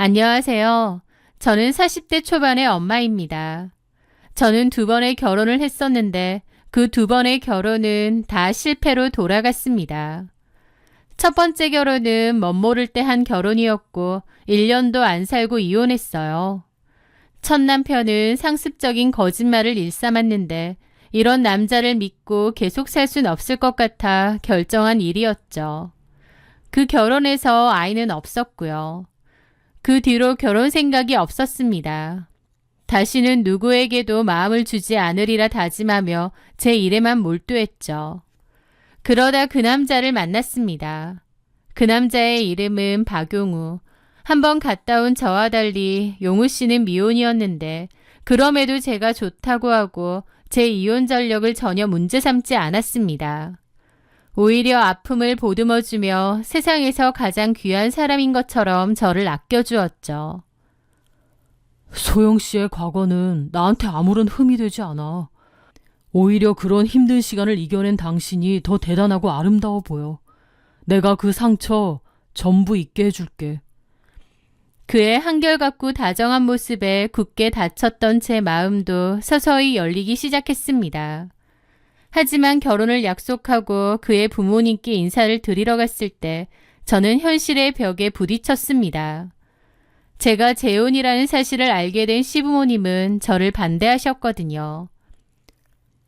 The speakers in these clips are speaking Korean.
안녕하세요. 저는 40대 초반의 엄마입니다. 저는 2번의 결혼을 했었는데 그 2번의 결혼은 다 실패로 돌아갔습니다. 첫 번째 결혼은 멋모를 때 한 결혼이었고 1년도 안 살고 이혼했어요. 첫 남편은 상습적인 거짓말을 일삼았는데 이런 남자를 믿고 계속 살 순 없을 것 같아 결정한 일이었죠. 그 결혼에서 아이는 없었고요. 그 뒤로 결혼 생각이 없었습니다. 다시는 누구에게도 마음을 주지 않으리라 다짐하며 제 일에만 몰두했죠. 그러다 그 남자를 만났습니다. 그 남자의 이름은 박용우. 한번 갔다 온 저와 달리 용우 씨는 미혼이었는데 그럼에도 제가 좋다고 하고 제 이혼 전력을 전혀 문제 삼지 않았습니다. 오히려 아픔을 보듬어주며 세상에서 가장 귀한 사람인 것처럼 저를 아껴주었죠. 소영 씨의 과거는 나한테 아무런 흠이 되지 않아. 오히려 그런 힘든 시간을 이겨낸 당신이 더 대단하고 아름다워 보여. 내가 그 상처 전부 잊게 해줄게. 그의 한결같고 다정한 모습에 굳게 닫혔던 제 마음도 서서히 열리기 시작했습니다. 하지만 결혼을 약속하고 그의 부모님께 인사를 드리러 갔을 때 저는 현실의 벽에 부딪혔습니다. 제가 재혼이라는 사실을 알게 된 시부모님은 저를 반대하셨거든요.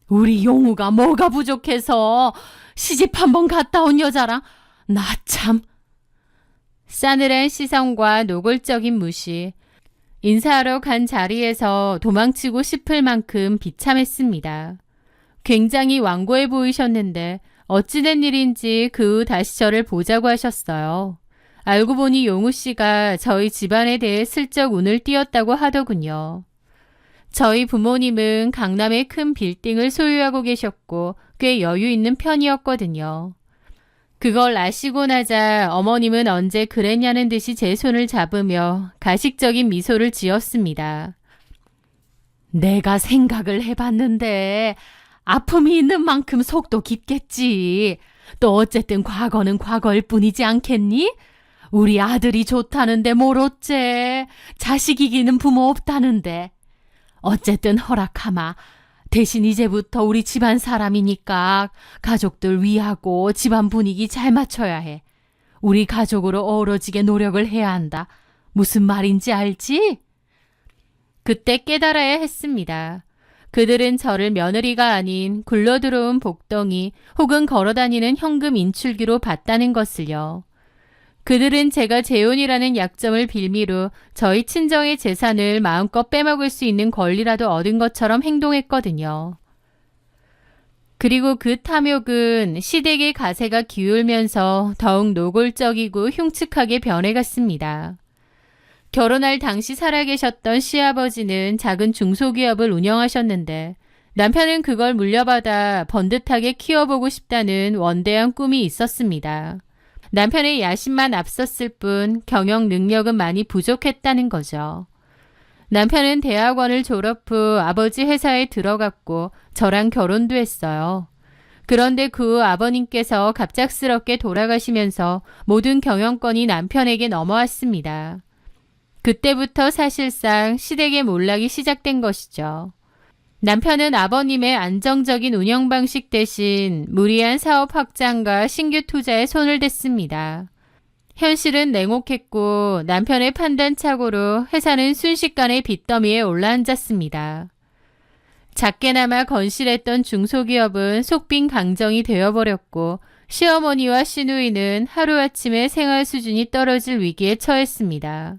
우리 용우가 뭐가 부족해서 시집 한번 갔다 온 여자랑 나 참. 싸늘한 시선과 노골적인 무시, 인사하러 간 자리에서 도망치고 싶을 만큼 비참했습니다. 굉장히 완고해 보이셨는데 어찌된 일인지 그 후 다시 저를 보자고 하셨어요. 알고 보니 용우 씨가 저희 집안에 대해 슬쩍 운을 띄었다고 하더군요. 저희 부모님은 강남에 큰 빌딩을 소유하고 계셨고 꽤 여유 있는 편이었거든요. 그걸 아시고 나자 어머님은 언제 그랬냐는 듯이 제 손을 잡으며 가식적인 미소를 지었습니다. 내가 생각을 해봤는데 아픔이 있는 만큼 속도 깊겠지. 또 어쨌든 과거는 과거일 뿐이지 않겠니? 우리 아들이 좋다는데 뭘 어째. 자식 이기는 부모 없다는데. 어쨌든 허락하마. 대신 이제부터 우리 집안 사람이니까 가족들 위하고 집안 분위기 잘 맞춰야 해. 우리 가족으로 어우러지게 노력을 해야 한다. 무슨 말인지 알지? 그때 깨달아야 했습니다. 그들은 저를 며느리가 아닌 굴러들어온 복덩이 혹은 걸어다니는 현금 인출기로 봤다는 것을요. 그들은 제가 재혼이라는 약점을 빌미로 저희 친정의 재산을 마음껏 빼먹을 수 있는 권리라도 얻은 것처럼 행동했거든요. 그리고 그 탐욕은 시댁의 가세가 기울면서 더욱 노골적이고 흉측하게 변해갔습니다. 결혼할 당시 살아계셨던 시아버지는 작은 중소기업을 운영하셨는데 남편은 그걸 물려받아 번듯하게 키워보고 싶다는 원대한 꿈이 있었습니다. 남편의 야심만 앞섰을 뿐 경영 능력은 많이 부족했다는 거죠. 남편은 대학원을 졸업 후 아버지 회사에 들어갔고 저랑 결혼도 했어요. 그런데 그 후 아버님께서 갑작스럽게 돌아가시면서 모든 경영권이 남편에게 넘어왔습니다. 그때부터 사실상 시댁의 몰락이 시작된 것이죠. 남편은 아버님의 안정적인 운영 방식 대신 무리한 사업 확장과 신규 투자에 손을 댔습니다. 현실은 냉혹했고 남편의 판단착오로 회사는 순식간에 빚더미에 올라앉았습니다. 작게나마 건실했던 중소기업은 속빈 강정이 되어버렸고 시어머니와 시누이는 하루아침에 생활 수준이 떨어질 위기에 처했습니다.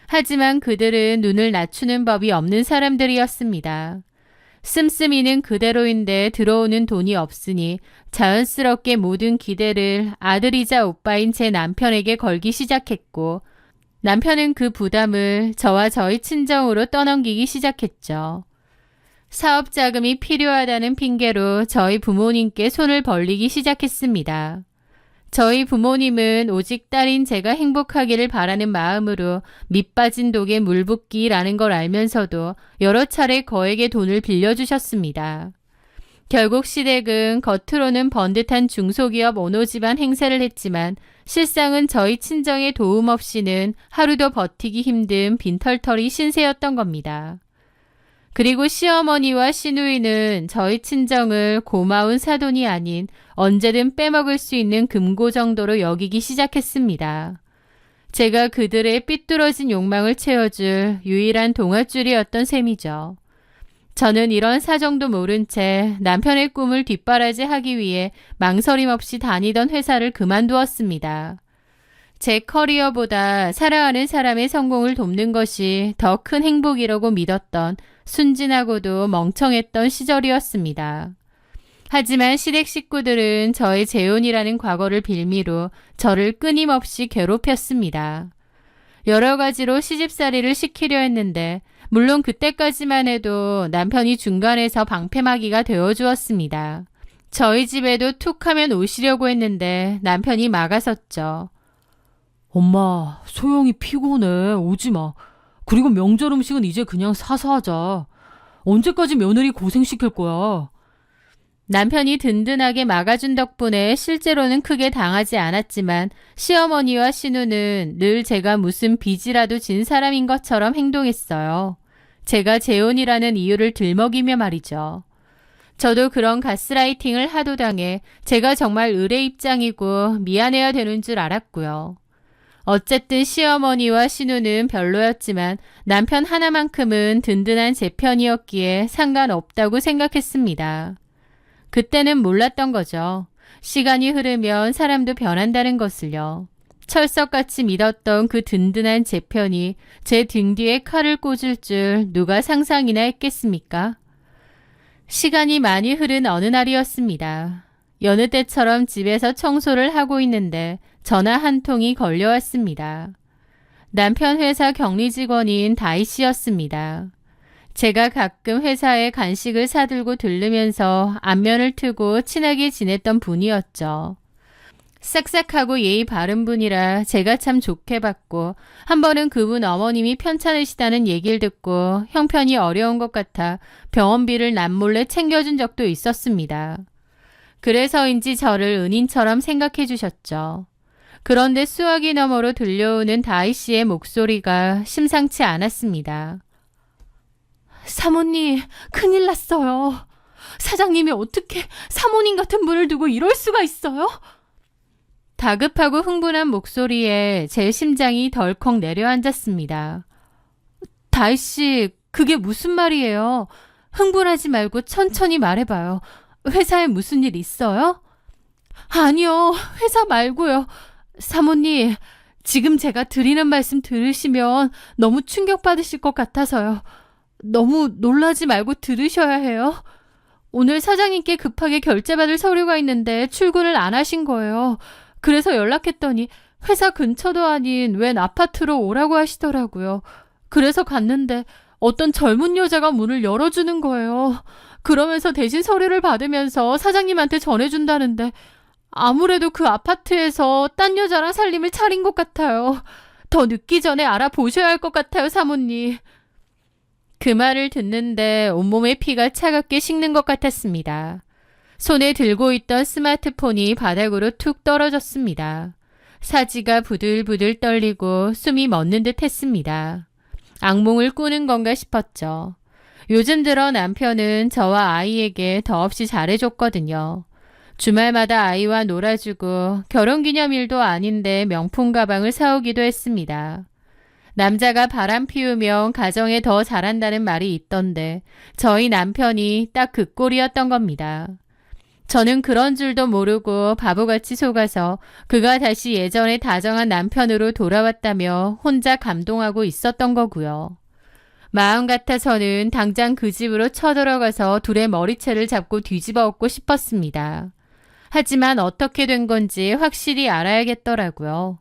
하지만 그들은 눈을 낮추는 법이 없는 사람들이었습니다. 씀씀이는 그대로인데 들어오는 돈이 없으니 자연스럽게 모든 기대를 아들이자 오빠인 제 남편에게 걸기 시작했고 남편은 그 부담을 저와 저희 친정으로 떠넘기기 시작했죠. 사업 자금이 필요하다는 핑계로 저희 부모님께 손을 벌리기 시작했습니다. 저희 부모님은 오직 딸인 제가 행복하기를 바라는 마음으로 밑빠진 독에 물 붓기라는 걸 알면서도 여러 차례 거액의 돈을 빌려주셨습니다. 결국 시댁은 겉으로는 번듯한 중소기업 오노 집안 행세를 했지만 실상은 저희 친정의 도움 없이는 하루도 버티기 힘든 빈털터리 신세였던 겁니다. 그리고 시어머니와 시누이는 저희 친정을 고마운 사돈이 아닌 언제든 빼먹을 수 있는 금고 정도로 여기기 시작했습니다. 제가 그들의 삐뚤어진 욕망을 채워줄 유일한 동아줄이었던 셈이죠. 저는 이런 사정도 모른 채 남편의 꿈을 뒷바라지하기 위해 망설임 없이 다니던 회사를 그만두었습니다. 제 커리어보다 사랑하는 사람의 성공을 돕는 것이 더 큰 행복이라고 믿었던 순진하고도 멍청했던 시절이었습니다. 하지만 시댁 식구들은 저의 재혼이라는 과거를 빌미로 저를 끊임없이 괴롭혔습니다. 여러 가지로 시집살이를 시키려 했는데 물론 그때까지만 해도 남편이 중간에서 방패막이가 되어주었습니다. 저희 집에도 툭 하면 오시려고 했는데 남편이 막아섰죠. 엄마, 소영이 피곤해. 오지 마. 그리고 명절 음식은 이제 그냥 사서 하자. 언제까지 며느리 고생시킬 거야. 남편이 든든하게 막아준 덕분에 실제로는 크게 당하지 않았지만 시어머니와 시누는 늘 제가 무슨 빚이라도 진 사람인 것처럼 행동했어요. 제가 재혼이라는 이유를 들먹이며 말이죠. 저도 그런 가스라이팅을 하도 당해 제가 정말 을의 입장이고 미안해야 되는 줄 알았고요. 어쨌든 시어머니와 시누는 별로였지만 남편 하나만큼은 든든한 제 편이었기에 상관없다고 생각했습니다. 그때는 몰랐던 거죠. 시간이 흐르면 사람도 변한다는 것을요. 철석같이 믿었던 그 든든한 제 편이 제 등 뒤에 칼을 꽂을 줄 누가 상상이나 했겠습니까? 시간이 많이 흐른 어느 날이었습니다. 여느 때처럼 집에서 청소를 하고 있는데 전화 한 통이 걸려왔습니다. 남편 회사 격리 직원인 다희 씨였습니다. 제가 가끔 회사에 간식을 사들고 들르면서 안면을 트고 친하게 지냈던 분이었죠. 싹싹하고 예의 바른 분이라 제가 참 좋게 봤고 한 번은 그분 어머님이 편찮으시다는 얘기를 듣고 형편이 어려운 것 같아 병원비를 남몰래 챙겨준 적도 있었습니다. 그래서인지 저를 은인처럼 생각해 주셨죠. 그런데 수화기 너머로 들려오는 다희 씨의 목소리가 심상치 않았습니다. 사모님, 큰일 났어요. 사장님이 어떻게 사모님 같은 분을 두고 이럴 수가 있어요? 다급하고 흥분한 목소리에 제 심장이 덜컥 내려앉았습니다. 다희 씨, 그게 무슨 말이에요? 흥분하지 말고 천천히 말해봐요. 회사에 무슨 일 있어요? 아니요, 회사 말고요. 사모님, 지금 제가 드리는 말씀 들으시면 너무 충격받으실 것 같아서요. 너무 놀라지 말고 들으셔야 해요. 오늘 사장님께 급하게 결제받을 서류가 있는데 출근을 안 하신 거예요. 그래서 연락했더니 회사 근처도 아닌 웬 아파트로 오라고 하시더라고요. 그래서 갔는데 어떤 젊은 여자가 문을 열어주는 거예요. 그러면서 대신 서류를 받으면서 사장님한테 전해준다는데 아무래도 그 아파트에서 딴 여자랑 살림을 차린 것 같아요. 더 늦기 전에 알아보셔야 할 것 같아요, 사모님. 그 말을 듣는데 온몸의 피가 차갑게 식는 것 같았습니다. 손에 들고 있던 스마트폰이 바닥으로 툭 떨어졌습니다. 사지가 부들부들 떨리고 숨이 멎는 듯 했습니다. 악몽을 꾸는 건가 싶었죠. 요즘 들어 남편은 저와 아이에게 더없이 잘해줬거든요. 주말마다 아이와 놀아주고 결혼기념일도 아닌데 명품 가방을 사오기도 했습니다. 남자가 바람 피우면 가정에 더 잘한다는 말이 있던데 저희 남편이 딱 그 꼴이었던 겁니다. 저는 그런 줄도 모르고 바보같이 속아서 그가 다시 예전에 다정한 남편으로 돌아왔다며 혼자 감동하고 있었던 거고요. 마음 같아서는 당장 그 집으로 쳐들어가서 둘의 머리채를 잡고 뒤집어 엎고 싶었습니다. 하지만 어떻게 된 건지 확실히 알아야겠더라고요.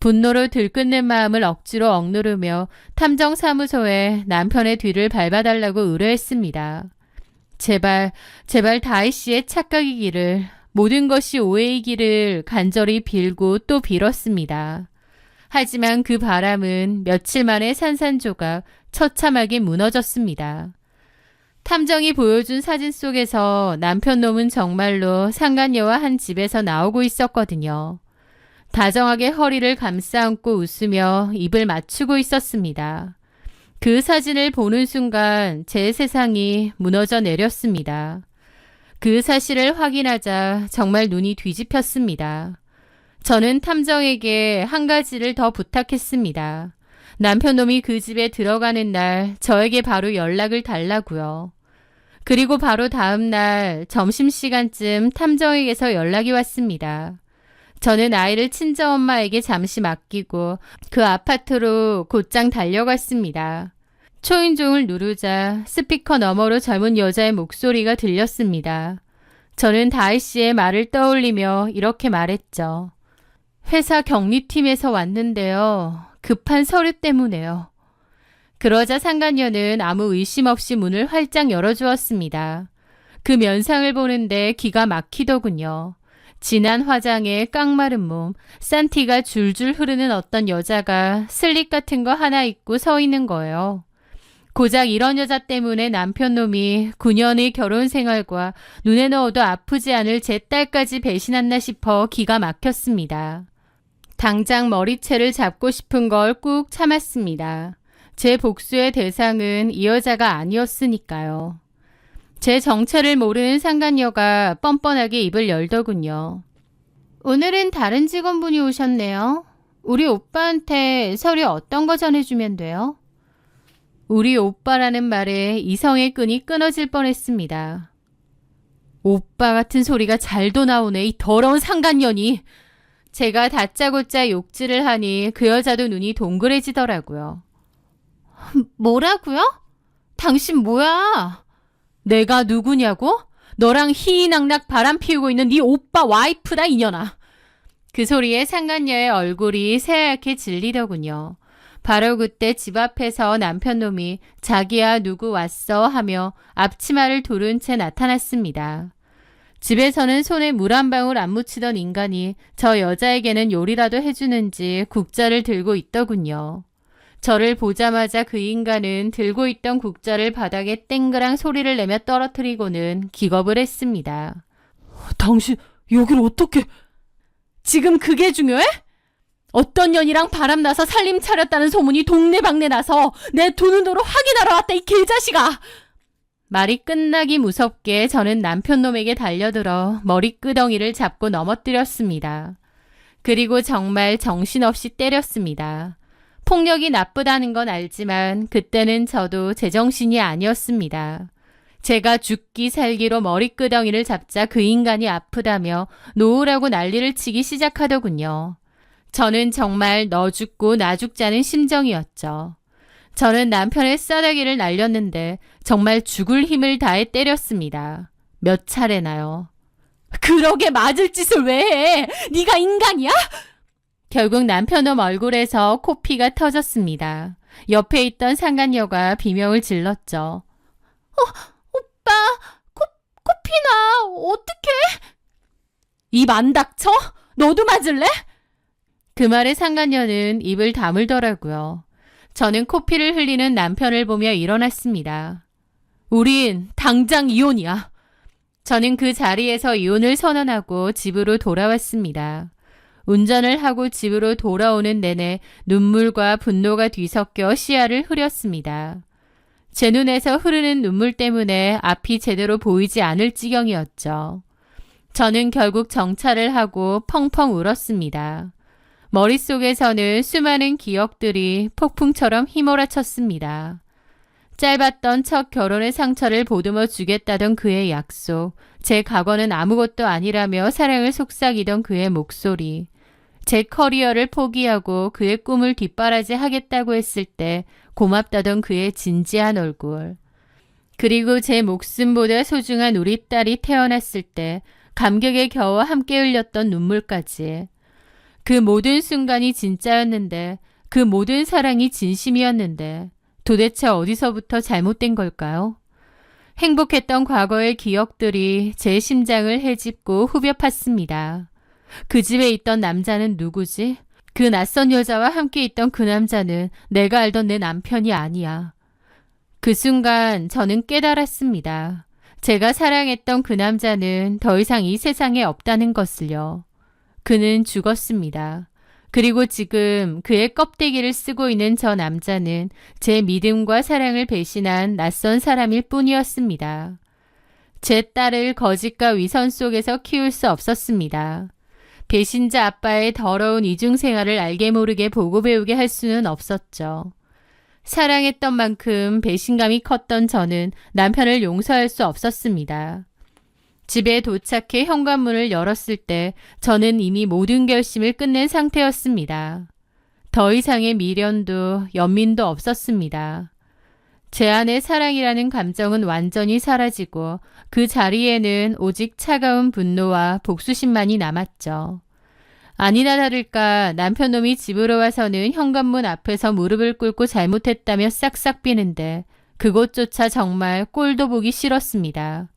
분노로 들끓는 마음을 억지로 억누르며 탐정사무소에 남편의 뒤를 밟아달라고 의뢰했습니다. 제발 다희 씨의 착각이기를, 모든 것이 오해이기를 간절히 빌고 또 빌었습니다. 하지만 그 바람은 며칠 만에 산산조각 처참하게 무너졌습니다. 탐정이 보여준 사진 속에서 남편 놈은 정말로 상간녀와 한 집에서 나오고 있었거든요. 다정하게 허리를 감싸 안고 웃으며 입을 맞추고 있었습니다. 그 사진을 보는 순간 제 세상이 무너져 내렸습니다. 그 사실을 확인하자 정말 눈이 뒤집혔습니다. 저는 탐정에게 한 가지를 더 부탁했습니다. 남편 놈이 그 집에 들어가는 날 저에게 바로 연락을 달라고요. 그리고 바로 다음 날 점심시간쯤 탐정에게서 연락이 왔습니다. 저는 아이를 친정엄마에게 잠시 맡기고 그 아파트로 곧장 달려갔습니다. 초인종을 누르자 스피커 너머로 젊은 여자의 목소리가 들렸습니다. 저는 다희 씨의 말을 떠올리며 이렇게 말했죠. 회사 격리팀에서 왔는데요. 급한 서류 때문에요. 그러자 상간녀는 아무 의심 없이 문을 활짝 열어주었습니다. 그 면상을 보는데 기가 막히더군요. 진한 화장에 깡마른 몸, 산티가 줄줄 흐르는 어떤 여자가 슬립 같은 거 하나 입고 서 있는 거예요. 고작 이런 여자 때문에 남편 놈이 9년의 결혼 생활과 눈에 넣어도 아프지 않을 제 딸까지 배신했나 싶어 기가 막혔습니다. 당장 머리채를 잡고 싶은 걸 꾹 참았습니다. 제 복수의 대상은 이 여자가 아니었으니까요. 제 정체를 모르는 상간녀가 뻔뻔하게 입을 열더군요. 오늘은 다른 직원분이 오셨네요. 우리 오빠한테 서류 어떤 거 전해주면 돼요? 우리 오빠라는 말에 이성의 끈이 끊어질 뻔했습니다. 오빠 같은 소리가 잘도 나오네, 이 더러운 상간년이. 제가 다짜고짜 욕질을 하니 그 여자도 눈이 동그래지더라고요. 뭐라고요? 당신 뭐야? 내가 누구냐고? 너랑 희희낙낙 바람 피우고 있는 네 오빠 와이프다, 이년아. 그 소리에 상간녀의 얼굴이 새하얗게 질리더군요. 바로 그때 집 앞에서 남편 놈이 자기야 누구 왔어 하며 앞치마를 두른 채 나타났습니다. 집에서는 손에 물 한 방울 안 묻히던 인간이 저 여자에게는 요리라도 해주는지 국자를 들고 있더군요. 저를 보자마자 그 인간은 들고 있던 국자를 바닥에 땡그랑 소리를 내며 떨어뜨리고는 기겁을 했습니다. 당신 여길 어떻게... 지금 그게 중요해? 어떤 년이랑 바람나서 살림 차렸다는 소문이 동네방네 나서 내 두 눈으로 확인하러 왔다, 이 개자식아! 말이 끝나기 무섭게 저는 남편 놈에게 달려들어 머리끄덩이를 잡고 넘어뜨렸습니다. 그리고 정말 정신없이 때렸습니다. 폭력이 나쁘다는 건 알지만 그때는 저도 제정신이 아니었습니다. 제가 죽기 살기로 머리끄덩이를 잡자 그 인간이 아프다며 놓으라고 난리를 치기 시작하더군요. 저는 정말 너 죽고 나 죽자는 심정이었죠. 저는 남편의 싸다기를 날렸는데 정말 죽을 힘을 다해 때렸습니다. 몇 차례나요. 그러게 맞을 짓을 왜 해? 네가 인간이야? 결국 남편놈 얼굴에서 코피가 터졌습니다. 옆에 있던 상간녀가 비명을 질렀죠. 오빠, 코피나, 어떡해? 입 안 닥쳐? 너도 맞을래? 그 말에 상간녀는 입을 다물더라고요. 저는 코피를 흘리는 남편을 보며 일어났습니다. 우린 당장 이혼이야. 저는 그 자리에서 이혼을 선언하고 집으로 돌아왔습니다. 운전을 하고 집으로 돌아오는 내내 눈물과 분노가 뒤섞여 시야를 흐렸습니다. 제 눈에서 흐르는 눈물 때문에 앞이 제대로 보이지 않을 지경이었죠. 저는 결국 정차를 하고 펑펑 울었습니다. 머릿속에서는 수많은 기억들이 폭풍처럼 휘몰아쳤습니다. 짧았던 첫 결혼의 상처를 보듬어 주겠다던 그의 약속, 제 과거는 아무것도 아니라며 사랑을 속삭이던 그의 목소리, 제 커리어를 포기하고 그의 꿈을 뒷바라지 하겠다고 했을 때 고맙다던 그의 진지한 얼굴, 그리고 제 목숨보다 소중한 우리 딸이 태어났을 때 감격에 겨워 함께 흘렸던 눈물까지. 그 모든 순간이 진짜였는데, 그 모든 사랑이 진심이었는데 도대체 어디서부터 잘못된 걸까요? 행복했던 과거의 기억들이 제 심장을 헤집고 후벼 팠습니다. 그 집에 있던 남자는 누구지? 그 낯선 여자와 함께 있던 그 남자는 내가 알던 내 남편이 아니야. 그 순간 저는 깨달았습니다. 제가 사랑했던 그 남자는 더 이상 이 세상에 없다는 것을요. 그는 죽었습니다. 그리고 지금 그의 껍데기를 쓰고 있는 저 남자는 제 믿음과 사랑을 배신한 낯선 사람일 뿐이었습니다. 제 딸을 거짓과 위선 속에서 키울 수 없었습니다. 배신자 아빠의 더러운 이중생활을 알게 모르게 보고 배우게 할 수는 없었죠. 사랑했던 만큼 배신감이 컸던 저는 남편을 용서할 수 없었습니다. 집에 도착해 현관문을 열었을 때 저는 이미 모든 결심을 끝낸 상태였습니다. 더 이상의 미련도 연민도 없었습니다. 제 안의 사랑이라는 감정은 완전히 사라지고 그 자리에는 오직 차가운 분노와 복수심만이 남았죠. 아니나 다를까 남편놈이 집으로 와서는 현관문 앞에서 무릎을 꿇고 잘못했다며 싹싹 비는데 그것조차 정말 꼴도 보기 싫었습니다.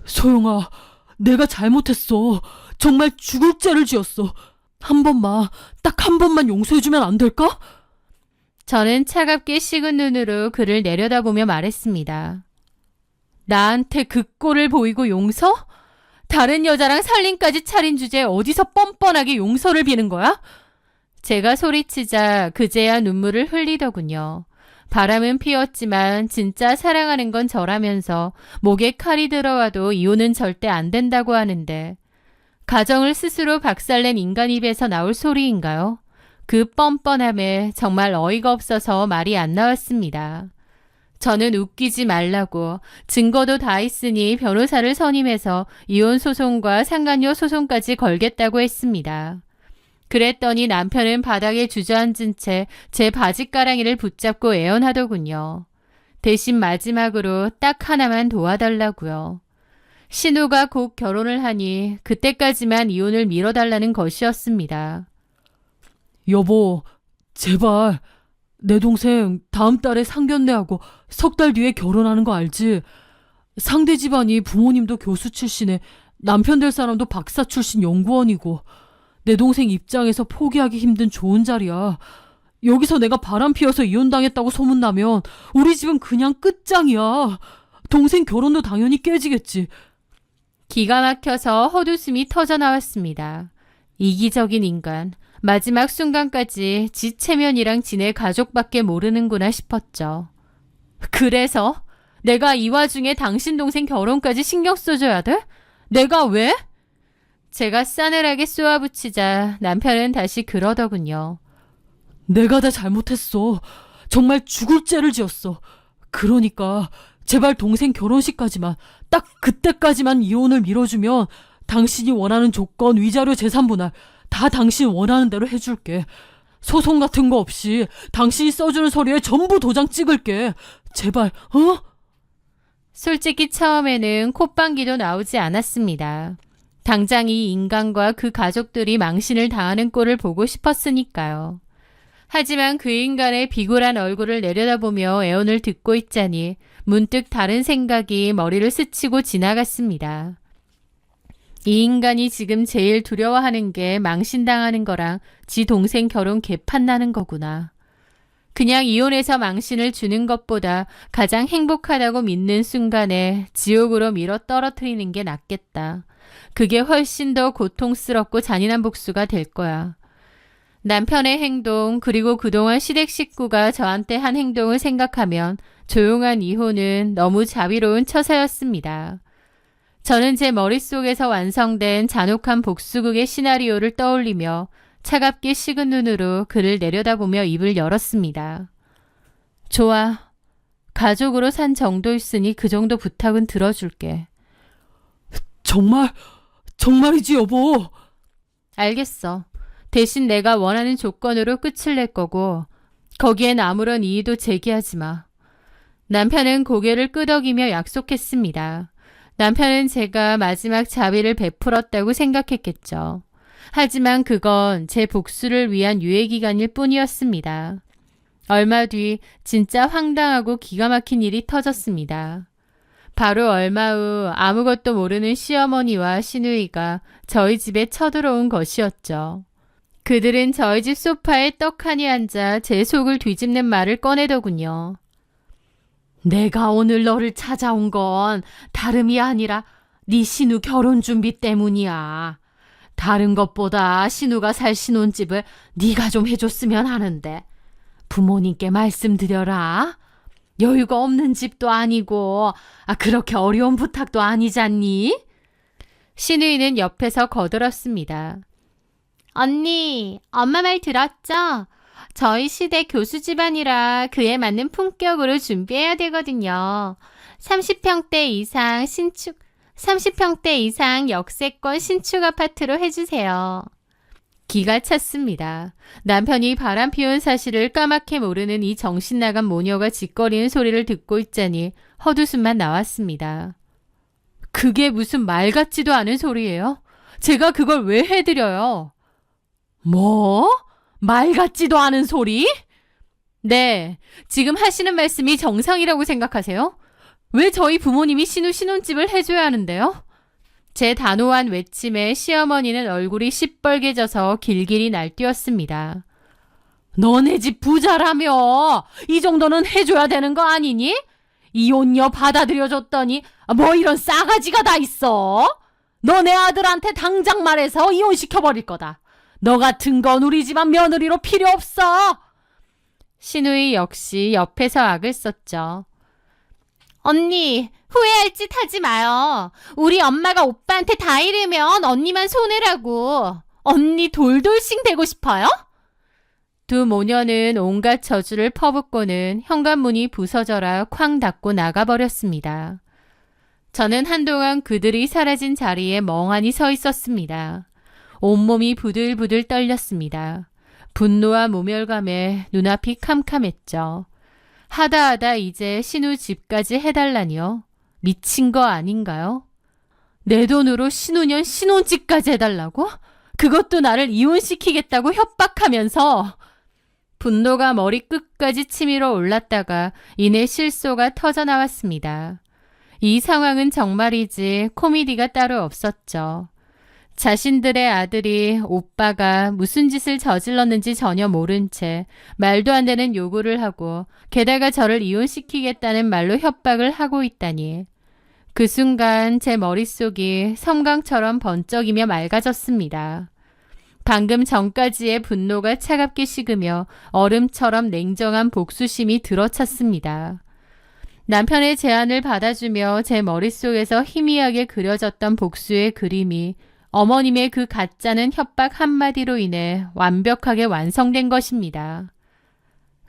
소영아, 내가 잘못했어. 정말 죽을 죄를 지었어. 한 번만, 딱 한 번만 용서해주면 안 될까? 저는 차갑게 식은 눈으로 그를 내려다보며 말했습니다. 나한테 그 꼴을 보이고 용서? 다른 여자랑 살림까지 차린 주제에 어디서 뻔뻔하게 용서를 비는 거야? 제가 소리치자 그제야 눈물을 흘리더군요. 바람은 피었지만 진짜 사랑하는 건 저라면서 목에 칼이 들어와도 이혼은 절대 안 된다고 하는데 가정을 스스로 박살낸 인간 입에서 나올 소리인가요? 그 뻔뻔함에 정말 어이가 없어서 말이 안 나왔습니다. 저는 웃기지 말라고 증거도 다 있으니 변호사를 선임해서 이혼 소송과 상간녀 소송까지 걸겠다고 했습니다. 그랬더니 남편은 바닥에 주저앉은 채 제 바지가랑이를 붙잡고 애원하더군요. 대신 마지막으로 딱 하나만 도와달라고요. 신우가 곧 결혼을 하니 그때까지만 이혼을 미뤄달라는 것이었습니다. 여보, 제발. 내 동생 다음 달에 상견례하고 석 달 뒤에 결혼하는 거 알지? 상대 집안이 부모님도 교수 출신에 남편 될 사람도 박사 출신 연구원이고 내 동생 입장에서 포기하기 힘든 좋은 자리야. 여기서 내가 바람 피워서 이혼당했다고 소문나면 우리 집은 그냥 끝장이야. 동생 결혼도 당연히 깨지겠지. 기가 막혀서 헛웃음이 터져 나왔습니다. 이기적인 인간. 마지막 순간까지 지 체면이랑 지네 가족밖에 모르는구나 싶었죠. 그래서 내가 이 와중에 당신 동생 결혼까지 신경 써줘야 돼? 내가 왜? 제가 싸늘하게 쏘아붙이자 남편은 다시 그러더군요. 내가 다 잘못했어. 정말 죽을 죄를 지었어. 그러니까 제발 동생 결혼식까지만, 딱 그때까지만 이혼을 미뤄주면 당신이 원하는 조건, 위자료, 재산분할 다 당신 원하는 대로 해줄게. 소송 같은 거 없이 당신이 써주는 서류에 전부 도장 찍을게. 제발, 어? 솔직히 처음에는 콧방귀도 나오지 않았습니다. 당장 이 인간과 그 가족들이 망신을 당하는 꼴을 보고 싶었으니까요. 하지만 그 인간의 비굴한 얼굴을 내려다보며 애원을 듣고 있자니 문득 다른 생각이 머리를 스치고 지나갔습니다. 이 인간이 지금 제일 두려워하는 게 망신당하는 거랑 지 동생 결혼 개판나는 거구나. 그냥 이혼해서 망신을 주는 것보다 가장 행복하다고 믿는 순간에 지옥으로 밀어 떨어뜨리는 게 낫겠다. 그게 훨씬 더 고통스럽고 잔인한 복수가 될 거야. 남편의 행동 그리고 그동안 시댁 식구가 저한테 한 행동을 생각하면 조용한 이혼은 너무 자비로운 처사였습니다. 저는 제 머릿속에서 완성된 잔혹한 복수극의 시나리오를 떠올리며 차갑게 식은 눈으로 그를 내려다보며 입을 열었습니다. 좋아. 가족으로 산 정도였으니 그 정도 부탁은 들어줄게. 정말이지 여보. 알겠어. 대신 내가 원하는 조건으로 끝을 낼 거고 거기엔 아무런 이의도 제기하지 마. 남편은 고개를 끄덕이며 약속했습니다. 남편은 제가 마지막 자비를 베풀었다고 생각했겠죠. 하지만 그건 제 복수를 위한 유예기간일 뿐이었습니다. 얼마 뒤 진짜 황당하고 기가 막힌 일이 터졌습니다. 바로 얼마 후 아무것도 모르는 시어머니와 시누이가 저희 집에 쳐들어온 것이었죠. 그들은 저희 집 소파에 떡하니 앉아 제 속을 뒤집는 말을 꺼내더군요. 내가 오늘 너를 찾아온 건 다름이 아니라 네 신우 결혼 준비 때문이야. 다른 것보다 신우가 살 신혼집을 네가 좀 해줬으면 하는데 부모님께 말씀드려라. 여유가 없는 집도 아니고 그렇게 어려운 부탁도 아니잖니? 신우이는 옆에서 거들었습니다. 언니, 엄마 말 들었죠? 저희 시대 교수 집안이라 그에 맞는 품격으로 준비해야 되거든요. 30평대 이상 역세권 신축 아파트로 해주세요. 기가 찼습니다. 남편이 바람 피운 사실을 까맣게 모르는 이 정신 나간 모녀가 짓거리는 소리를 듣고 있자니 헛웃음만 나왔습니다. 그게 무슨 말 같지도 않은 소리예요? 제가 그걸 왜 해드려요? 뭐? 말 같지도 않은 소리? 네, 지금 하시는 말씀이 정상이라고 생각하세요? 왜 저희 부모님이 신혼집을 해줘야 하는데요? 제 단호한 외침에 시어머니는 얼굴이 시뻘개져서 길길이 날뛰었습니다. 너네 집 부자라며 이 정도는 해줘야 되는 거 아니니? 이혼녀 받아들여줬더니 뭐 이런 싸가지가 다 있어? 너네 아들한테 당장 말해서 이혼시켜버릴 거다. 너 같은 건 우리 집안 며느리로 필요 없어. 신우이 역시 옆에서 악을 썼죠. 언니, 후회할 짓 하지 마요. 우리 엄마가 오빠한테 다 이르면 언니만 손해라고. 언니 돌돌싱 되고 싶어요? 두 모녀는 온갖 저주를 퍼붓고는 현관문이 부서져라 쾅 닫고 나가버렸습니다. 저는 한동안 그들이 사라진 자리에 멍하니 서 있었습니다. 온몸이 부들부들 떨렸습니다. 분노와 모멸감에 눈앞이 캄캄했죠. 하다하다 이제 신우 집까지 해달라니요. 미친 거 아닌가요? 내 돈으로 신우년 신혼집까지 해달라고? 그것도 나를 이혼시키겠다고 협박하면서. 분노가 머리 끝까지 치밀어 올랐다가 이내 실소가 터져나왔습니다. 이 상황은 정말이지 코미디가 따로 없었죠. 자신들의 아들이 오빠가 무슨 짓을 저질렀는지 전혀 모른 채 말도 안 되는 요구를 하고 게다가 저를 이혼시키겠다는 말로 협박을 하고 있다니. 그 순간 제 머릿속이 섬광처럼 번쩍이며 맑아졌습니다. 방금 전까지의 분노가 차갑게 식으며 얼음처럼 냉정한 복수심이 들어찼습니다. 남편의 제안을 받아주며 제 머릿속에서 희미하게 그려졌던 복수의 그림이 어머님의 그 가짜는 협박 한마디로 인해 완벽하게 완성된 것입니다.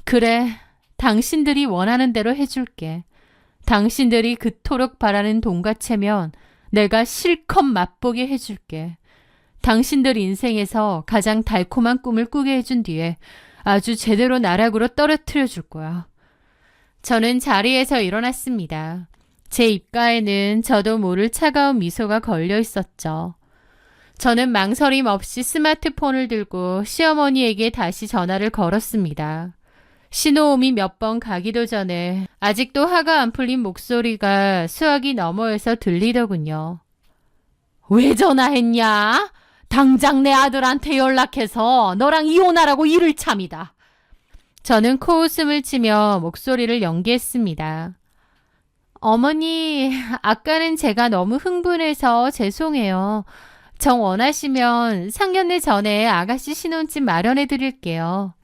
그래, 당신들이 원하는 대로 해줄게. 당신들이 그토록 바라는 돈가채면 내가 실컷 맛보게 해줄게. 당신들 인생에서 가장 달콤한 꿈을 꾸게 해준 뒤에 아주 제대로 나락으로 떨어뜨려 줄 거야. 저는 자리에서 일어났습니다. 제 입가에는 저도 모를 차가운 미소가 걸려 있었죠. 저는 망설임 없이 스마트폰을 들고 시어머니에게 다시 전화를 걸었습니다. 신호음이 몇 번 가기도 전에 아직도 화가 안 풀린 목소리가 수화기 너머에서 들리더군요. 왜 전화했냐? 당장 내 아들한테 연락해서 너랑 이혼하라고 일을 참이다. 저는 코웃음을 치며 목소리를 연기했습니다. 어머니, 아까는 제가 너무 흥분해서 죄송해요. 정 원하시면 상견례 전에 아가씨 신혼집 마련해 드릴게요.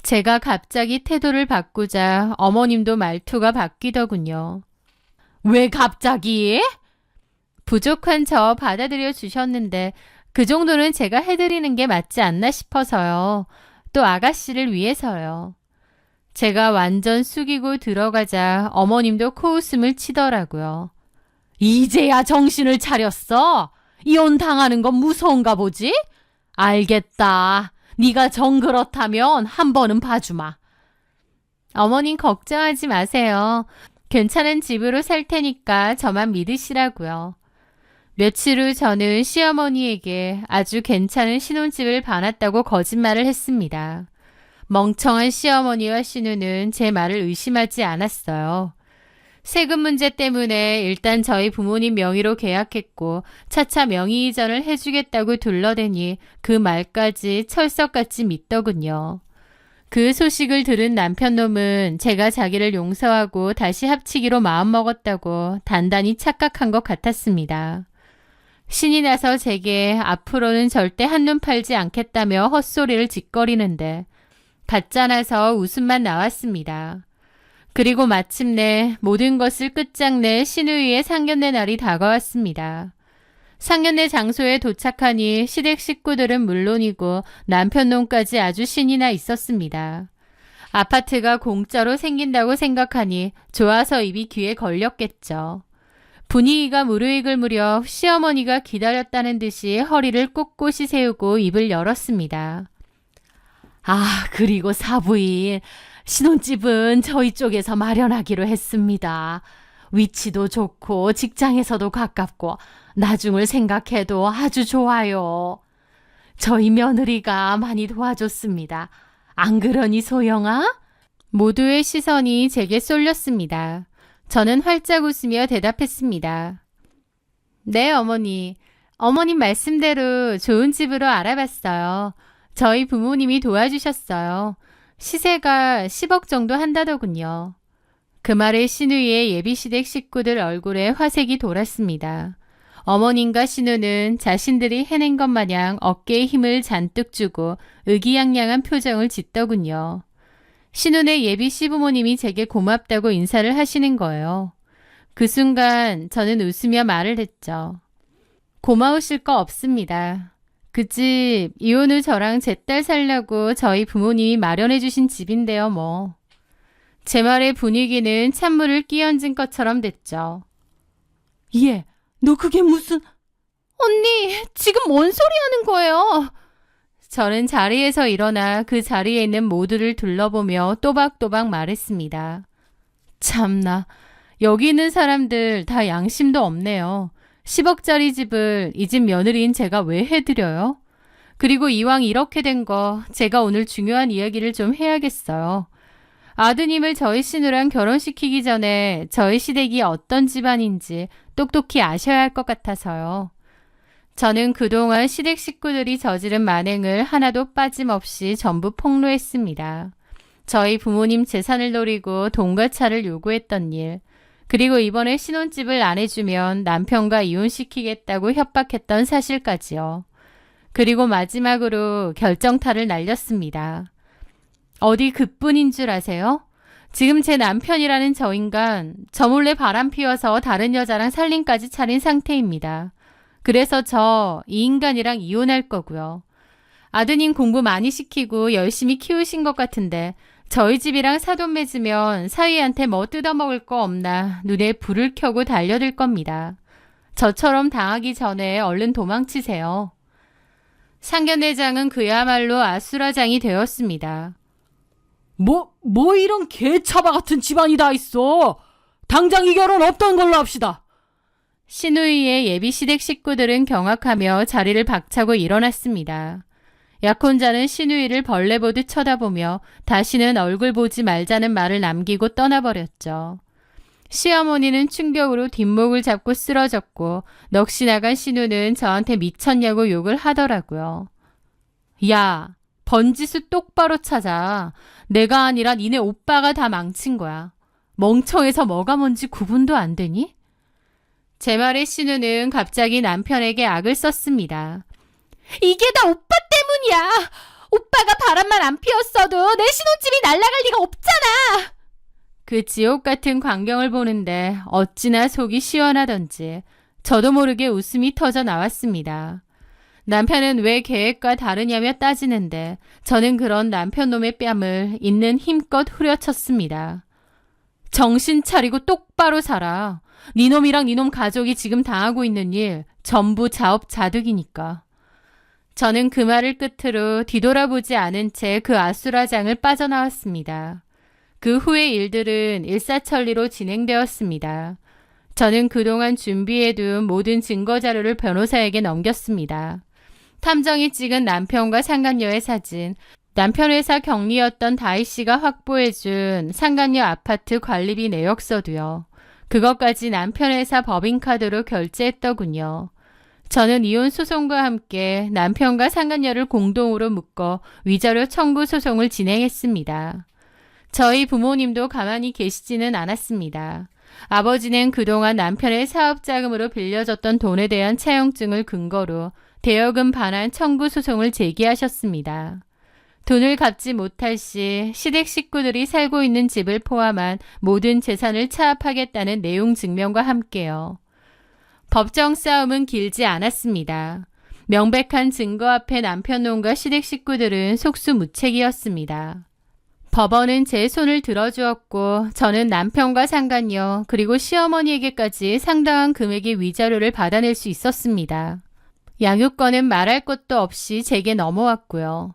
제가 갑자기 태도를 바꾸자 어머님도 말투가 바뀌더군요. 왜 갑자기? 부족한 저 받아들여 주셨는데 그 정도는 제가 해드리는 게 맞지 않나 싶어서요. 또 아가씨를 위해서요. 제가 완전 숙이고 들어가자 어머님도 코웃음을 치더라고요. 이제야 정신을 차렸어? 이혼 당하는 건 무서운가 보지? 알겠다. 네가 정 그렇다면 한 번은 봐주마. 어머님 걱정하지 마세요. 괜찮은 집으로 살 테니까 저만 믿으시라고요. 며칠 후 저는 시어머니에게 아주 괜찮은 신혼집을 봐놨다고 거짓말을 했습니다. 멍청한 시어머니와 신우는 제 말을 의심하지 않았어요. 세금 문제 때문에 일단 저희 부모님 명의로 계약했고 차차 명의 이전을 해주겠다고 둘러대니 그 말까지 철석같이 믿더군요. 그 소식을 들은 남편놈은 제가 자기를 용서하고 다시 합치기로 마음먹었다고 단단히 착각한 것 같았습니다. 신이 나서 제게 앞으로는 절대 한눈 팔지 않겠다며 헛소리를 짓거리는데 가짜나서 웃음만 나왔습니다. 그리고 마침내 모든 것을 끝장낼 신우이의 상견례 날이 다가왔습니다. 상견례 장소에 도착하니 시댁 식구들은 물론이고 남편놈까지 아주 신이 나 있었습니다. 아파트가 공짜로 생긴다고 생각하니 좋아서 입이 귀에 걸렸겠죠. 분위기가 무르익을 무렵 시어머니가 기다렸다는 듯이 허리를 꼿꼿이 세우고 입을 열었습니다. 아, 그리고 사부인, 신혼집은 저희 쪽에서 마련하기로 했습니다. 위치도 좋고 직장에서도 가깝고 나중을 생각해도 아주 좋아요. 저희 며느리가 많이 도와줬습니다. 안 그러니 소영아? 모두의 시선이 제게 쏠렸습니다. 저는 활짝 웃으며 대답했습니다. 네, 어머니. 어머님 말씀대로 좋은 집으로 알아봤어요. 저희 부모님이 도와주셨어요. 시세가 10억 정도 한다더군요. 그 말에 신우이의 예비시댁 식구들 얼굴에 화색이 돌았습니다. 어머님과 신우는 자신들이 해낸 것 마냥 어깨에 힘을 잔뜩 주고 의기양양한 표정을 짓더군요. 신우네 예비 시부모님이 제게 고맙다고 인사를 하시는 거예요. 그 순간 저는 웃으며 말을 했죠. 고마우실 거 없습니다. 그 집 이혼 후 저랑 제 딸 살려고 저희 부모님이 마련해 주신 집인데요 뭐. 제 말의 분위기는 찬물을 끼얹은 것처럼 됐죠. 얘, 너 그게 무슨... 언니, 지금 뭔 소리 하는 거예요? 저는 자리에서 일어나 그 자리에 있는 모두를 둘러보며 또박또박 말했습니다. 참나, 여기 있는 사람들 다 양심도 없네요. 10억짜리 집을 이 집 며느리인 제가 왜 해드려요? 그리고 이왕 이렇게 된 거 제가 오늘 중요한 이야기를 좀 해야겠어요. 아드님을 저희 신우랑 결혼시키기 전에 저희 시댁이 어떤 집안인지 똑똑히 아셔야 할 것 같아서요. 저는 그동안 시댁 식구들이 저지른 만행을 하나도 빠짐없이 전부 폭로했습니다. 저희 부모님 재산을 노리고 돈과 차를 요구했던 일, 그리고 이번에 신혼집을 안 해주면 남편과 이혼시키겠다고 협박했던 사실까지요. 그리고 마지막으로 결정타를 날렸습니다. 어디 그뿐인 줄 아세요? 지금 제 남편이라는 저 인간, 저 몰래 바람 피워서 다른 여자랑 살림까지 차린 상태입니다. 그래서 이 인간이랑 이혼할 거고요. 아드님 공부 많이 시키고 열심히 키우신 것 같은데 저희 집이랑 사돈 맺으면 사위한테 뭐 뜯어먹을 거 없나 눈에 불을 켜고 달려들 겁니다. 저처럼 당하기 전에 얼른 도망치세요. 상견례장은 그야말로 아수라장이 되었습니다. 뭐 이런 개차바 같은 집안이 다 있어. 당장 이 결혼 없던 걸로 합시다. 신우이의 예비시댁 식구들은 경악하며 자리를 박차고 일어났습니다. 약혼자는 신우이를 벌레 보듯 쳐다보며 다시는 얼굴 보지 말자는 말을 남기고 떠나버렸죠. 시어머니는 충격으로 뒷목을 잡고 쓰러졌고 넋이 나간 신우는 저한테 미쳤냐고 욕을 하더라고요. 야, 번지수 똑바로 찾아. 내가 아니라 니네 오빠가 다 망친 거야. 멍청해서 뭐가 뭔지 구분도 안 되니? 제 말에 신우는 갑자기 남편에게 악을 썼습니다. 이게 다 오빠 때문이야. 오빠가 바람만 안 피웠어도 내 신혼집이 날아갈 리가 없잖아. 그 지옥 같은 광경을 보는데 어찌나 속이 시원하던지 저도 모르게 웃음이 터져 나왔습니다. 남편은 왜 계획과 다르냐며 따지는데 저는 그런 남편놈의 뺨을 있는 힘껏 후려쳤습니다. 정신 차리고 똑바로 살아. 니놈이랑 니놈 가족이 지금 당하고 있는 일 전부 자업자득이니까. 저는 그 말을 끝으로 뒤돌아보지 않은 채 그 아수라장을 빠져나왔습니다. 그 후의 일들은 일사천리로 진행되었습니다. 저는 그동안 준비해둔 모든 증거자료를 변호사에게 넘겼습니다. 탐정이 찍은 남편과 상간녀의 사진, 남편 회사 격리였던 다희 씨가 확보해준 상간녀 아파트 관리비 내역서도요. 그것까지 남편 회사 법인카드로 결제했더군요. 저는 이혼 소송과 함께 남편과 상간녀를 공동으로 묶어 위자료 청구 소송을 진행했습니다. 저희 부모님도 가만히 계시지는 않았습니다. 아버지는 그동안 남편의 사업 자금으로 빌려줬던 돈에 대한 차용증을 근거로 대여금 반환 청구 소송을 제기하셨습니다. 돈을 갚지 못할 시 시댁 식구들이 살고 있는 집을 포함한 모든 재산을 차압하겠다는 내용 증명과 함께요. 법정 싸움은 길지 않았습니다. 명백한 증거 앞에 남편놈과 시댁 식구들은 속수무책이었습니다. 법원은 제 손을 들어주었고 저는 남편과 상간녀 그리고 시어머니에게까지 상당한 금액의 위자료를 받아낼 수 있었습니다. 양육권은 말할 것도 없이 제게 넘어왔고요.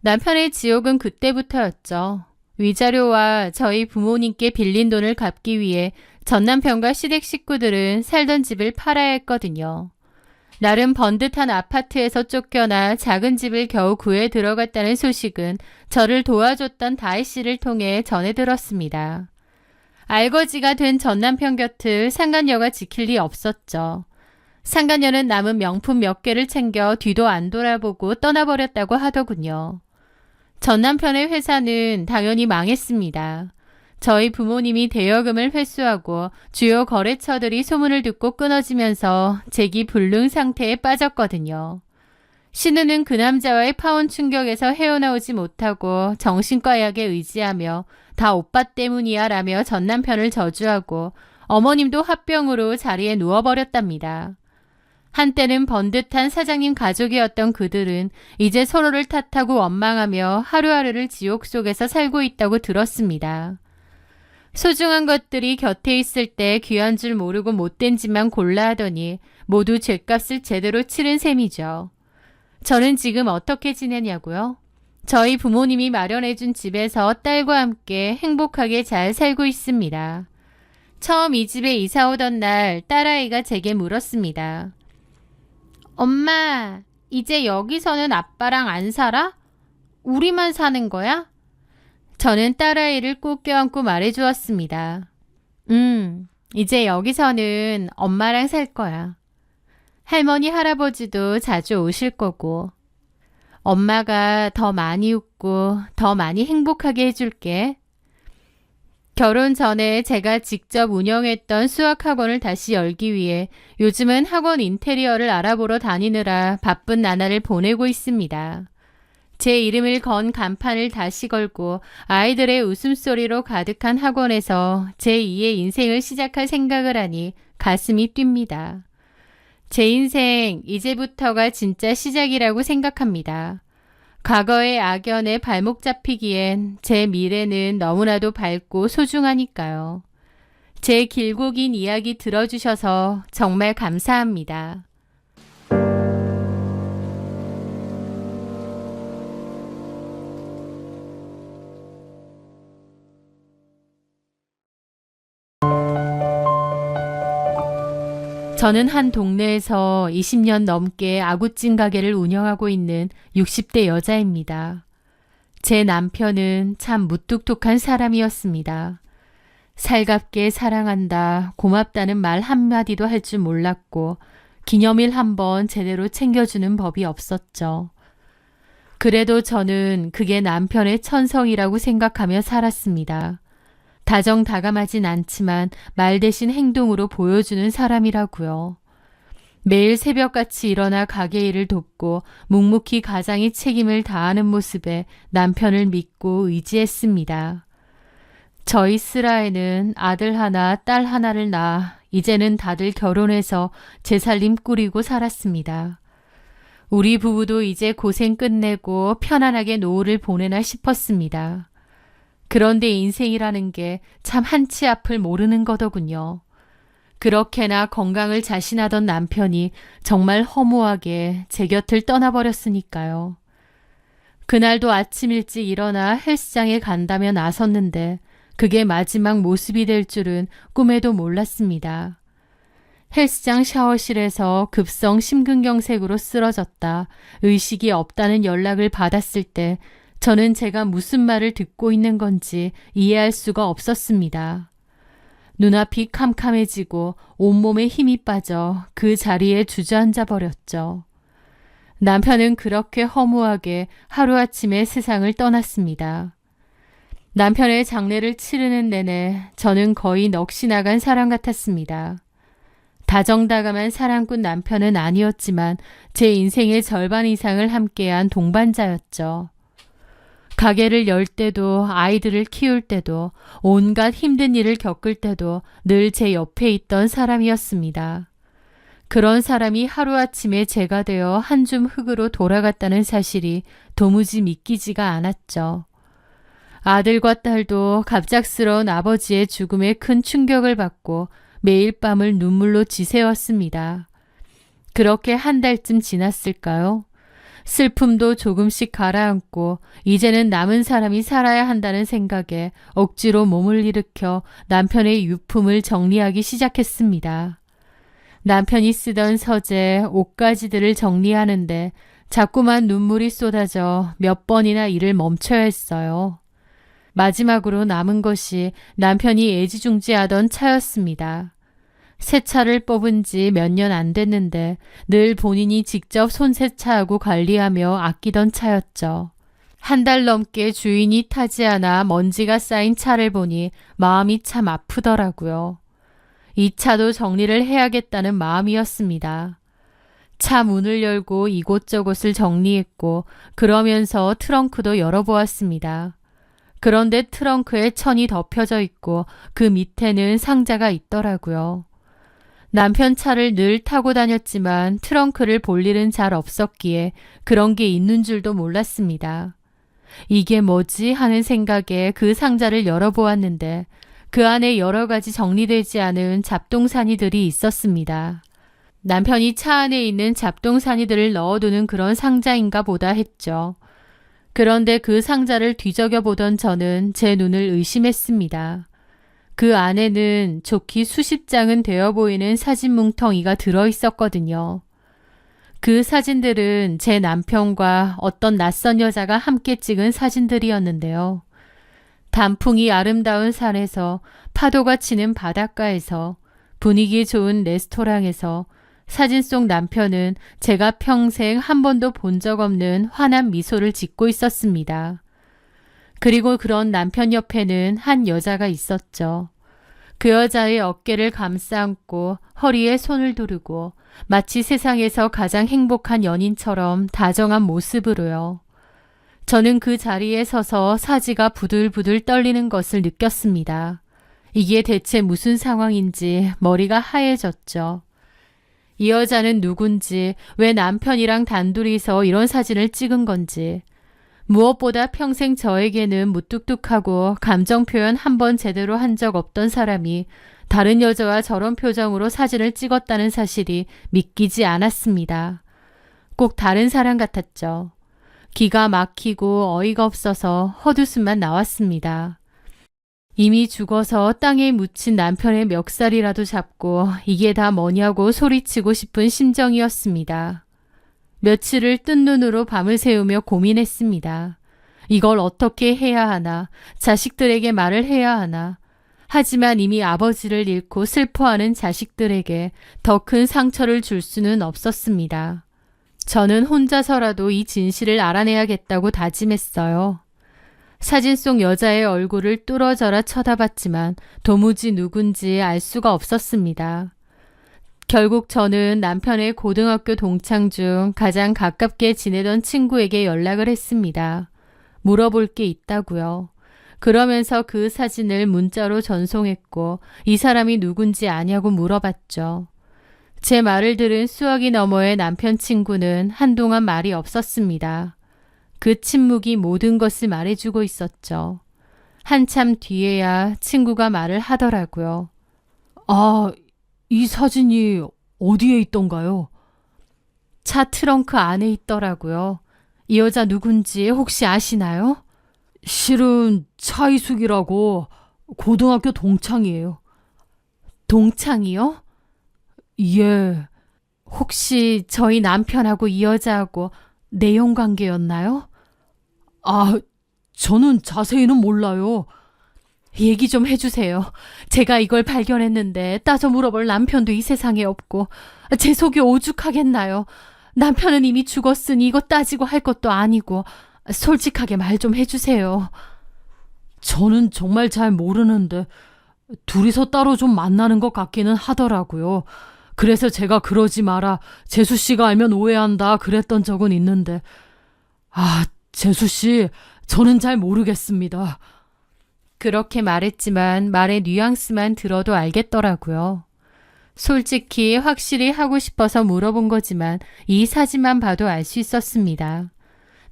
남편의 지옥은 그때부터였죠. 위자료와 저희 부모님께 빌린 돈을 갚기 위해 전 남편과 시댁 식구들은 살던 집을 팔아야 했거든요. 나름 번듯한 아파트에서 쫓겨나 작은 집을 겨우 구해 들어갔다는 소식은 저를 도와줬던 다혜 씨를 통해 전해 들었습니다. 알거지가 된 전 남편 곁을 상간녀가 지킬 리 없었죠. 상간녀는 남은 명품 몇 개를 챙겨 뒤도 안 돌아보고 떠나버렸다고 하더군요. 전 남편의 회사는 당연히 망했습니다. 저희 부모님이 대여금을 회수하고 주요 거래처들이 소문을 듣고 끊어지면서 재기 불능 상태에 빠졌거든요. 신우는 그 남자와의 파혼 충격에서 헤어나오지 못하고 정신과 약에 의지하며 다 오빠 때문이야 라며 전 남편을 저주하고 어머님도 화병으로 자리에 누워버렸답니다. 한때는 번듯한 사장님 가족이었던 그들은 이제 서로를 탓하고 원망하며 하루하루를 지옥 속에서 살고 있다고 들었습니다. 소중한 것들이 곁에 있을 때 귀한 줄 모르고 못된 짓만 골라 하더니 모두 죗값을 제대로 치른 셈이죠. 저는 지금 어떻게 지내냐고요? 저희 부모님이 마련해준 집에서 딸과 함께 행복하게 잘 살고 있습니다. 처음 이 집에 이사 오던 날 딸아이가 제게 물었습니다. 엄마, 이제 여기서는 아빠랑 안 살아? 우리만 사는 거야? 저는 딸아이를 꼭 껴안고 말해주었습니다. 이제 여기서는 엄마랑 살 거야. 할머니, 할아버지도 자주 오실 거고. 엄마가 더 많이 웃고 더 많이 행복하게 해줄게. 결혼 전에 제가 직접 운영했던 수학학원을 다시 열기 위해 요즘은 학원 인테리어를 알아보러 다니느라 바쁜 나날을 보내고 있습니다. 제 이름을 건 간판을 다시 걸고 아이들의 웃음소리로 가득한 학원에서 제2의 인생을 시작할 생각을 하니 가슴이 뜁니다. 제 인생 이제부터가 진짜 시작이라고 생각합니다. 과거의 악연에 발목 잡히기엔 제 미래는 너무나도 밝고 소중하니까요. 제 길고 긴 이야기 들어주셔서 정말 감사합니다. 저는 한 동네에서 20년 넘게 아구찜 가게를 운영하고 있는 60대 여자입니다. 제 남편은 참 무뚝뚝한 사람이었습니다. 살갑게 사랑한다, 고맙다는 말 한마디도 할 줄 몰랐고 기념일 한번 제대로 챙겨주는 법이 없었죠. 그래도 저는 그게 남편의 천성이라고 생각하며 살았습니다. 다정다감하진 않지만 말 대신 행동으로 보여주는 사람이라고요. 매일 새벽같이 일어나 가게 일을 돕고 묵묵히 가장의 책임을 다하는 모습에 남편을 믿고 의지했습니다. 저희 슬아에는 아들 하나, 딸 하나를 낳아 이제는 다들 결혼해서 제 살림 꾸리고 살았습니다. 우리 부부도 이제 고생 끝내고 편안하게 노후를 보내나 싶었습니다. 그런데 인생이라는 게 참 한치 앞을 모르는 거더군요. 그렇게나 건강을 자신하던 남편이 정말 허무하게 제 곁을 떠나버렸으니까요. 그날도 아침 일찍 일어나 헬스장에 간다며 나섰는데 그게 마지막 모습이 될 줄은 꿈에도 몰랐습니다. 헬스장 샤워실에서 급성 심근경색으로 쓰러졌다 의식이 없다는 연락을 받았을 때 저는 제가 무슨 말을 듣고 있는 건지 이해할 수가 없었습니다. 눈앞이 캄캄해지고 온몸에 힘이 빠져 그 자리에 주저앉아 버렸죠. 남편은 그렇게 허무하게 하루아침에 세상을 떠났습니다. 남편의 장례를 치르는 내내 저는 거의 넋이 나간 사람 같았습니다. 다정다감한 사랑꾼 남편은 아니었지만 제 인생의 절반 이상을 함께한 동반자였죠. 가게를 열 때도 아이들을 키울 때도 온갖 힘든 일을 겪을 때도 늘 제 옆에 있던 사람이었습니다. 그런 사람이 하루아침에 제가 되어 한 줌 흙으로 돌아갔다는 사실이 도무지 믿기지가 않았죠. 아들과 딸도 갑작스러운 아버지의 죽음에 큰 충격을 받고 매일 밤을 눈물로 지새웠습니다. 그렇게 한 달쯤 지났을까요? 슬픔도 조금씩 가라앉고 이제는 남은 사람이 살아야 한다는 생각에 억지로 몸을 일으켜 남편의 유품을 정리하기 시작했습니다. 남편이 쓰던 서재, 옷가지들을 정리하는데 자꾸만 눈물이 쏟아져 몇 번이나 일을 멈춰야 했어요. 마지막으로 남은 것이 남편이 애지중지하던 차였습니다. 새 차를 뽑은 지 몇 년 안 됐는데 늘 본인이 직접 손세차하고 관리하며 아끼던 차였죠. 한 달 넘게 주인이 타지 않아 먼지가 쌓인 차를 보니 마음이 참 아프더라고요. 이 차도 정리를 해야겠다는 마음이었습니다. 차 문을 열고 이곳저곳을 정리했고 그러면서 트렁크도 열어보았습니다. 그런데 트렁크에 천이 덮여져 있고 그 밑에는 상자가 있더라고요. 남편 차를 늘 타고 다녔지만 트렁크를 볼 일은 잘 없었기에 그런 게 있는 줄도 몰랐습니다. 이게 뭐지 하는 생각에 그 상자를 열어보았는데 그 안에 여러 가지 정리되지 않은 잡동사니들이 있었습니다. 남편이 차 안에 있는 잡동사니들을 넣어두는 그런 상자인가 보다 했죠. 그런데 그 상자를 뒤적여 보던 저는 제 눈을 의심했습니다. 그 안에는 좋기 수십 장은 되어 보이는 사진 뭉텅이가 들어있었거든요. 그 사진들은 제 남편과 어떤 낯선 여자가 함께 찍은 사진들이었는데요. 단풍이 아름다운 산에서, 파도가 치는 바닷가에서, 분위기 좋은 레스토랑에서 사진 속 남편은 제가 평생 한 번도 본 적 없는 환한 미소를 짓고 있었습니다. 그리고 그런 남편 옆에는 한 여자가 있었죠. 그 여자의 어깨를 감싸 안고 허리에 손을 두르고 마치 세상에서 가장 행복한 연인처럼 다정한 모습으로요. 저는 그 자리에 서서 사지가 부들부들 떨리는 것을 느꼈습니다. 이게 대체 무슨 상황인지 머리가 하얘졌죠. 이 여자는 누군지, 왜 남편이랑 단둘이서 이런 사진을 찍은 건지, 무엇보다 평생 저에게는 무뚝뚝하고 감정 표현 한 번 제대로 한 적 없던 사람이 다른 여자와 저런 표정으로 사진을 찍었다는 사실이 믿기지 않았습니다. 꼭 다른 사람 같았죠. 기가 막히고 어이가 없어서 헛웃음만 나왔습니다. 이미 죽어서 땅에 묻힌 남편의 멱살이라도 잡고 이게 다 뭐냐고 소리치고 싶은 심정이었습니다. 며칠을 뜬 눈으로 밤을 새우며 고민했습니다. 이걸 어떻게 해야 하나, 자식들에게 말을 해야 하나. 하지만 이미 아버지를 잃고 슬퍼하는 자식들에게 더 큰 상처를 줄 수는 없었습니다. 저는 혼자서라도 이 진실을 알아내야겠다고 다짐했어요. 사진 속 여자의 얼굴을 뚫어져라 쳐다봤지만 도무지 누군지 알 수가 없었습니다. 결국 저는 남편의 고등학교 동창 중 가장 가깝게 지내던 친구에게 연락을 했습니다. 물어볼 게 있다고요. 그러면서 그 사진을 문자로 전송했고 이 사람이 누군지 아냐고 물어봤죠. 제 말을 들은 수화기 너머의 남편 친구는 한동안 말이 없었습니다. 그 침묵이 모든 것을 말해주고 있었죠. 한참 뒤에야 친구가 말을 하더라고요. 아, 이 사진이 어디에 있던가요? 차 트렁크 안에 있더라고요. 이 여자 누군지 혹시 아시나요? 실은 차이숙이라고 고등학교 동창이에요. 동창이요? 예. 혹시 저희 남편하고 이 여자하고 내용 관계였나요? 아, 저는 자세히는 몰라요. 얘기 좀 해주세요. 제가 이걸 발견했는데 따져 물어볼 남편도 이 세상에 없고 제 속이 오죽하겠나요. 남편은 이미 죽었으니 이거 따지고 할 것도 아니고 솔직하게 말 좀 해주세요. 저는 정말 잘 모르는데 둘이서 따로 좀 만나는 것 같기는 하더라고요. 그래서 제가 그러지 마라. 재수 씨가 알면 오해한다 그랬던 적은 있는데 재수 씨, 저는 잘 모르겠습니다. 그렇게 말했지만 말의 뉘앙스만 들어도 알겠더라고요. 솔직히 확실히 하고 싶어서 물어본 거지만 이 사진만 봐도 알 수 있었습니다.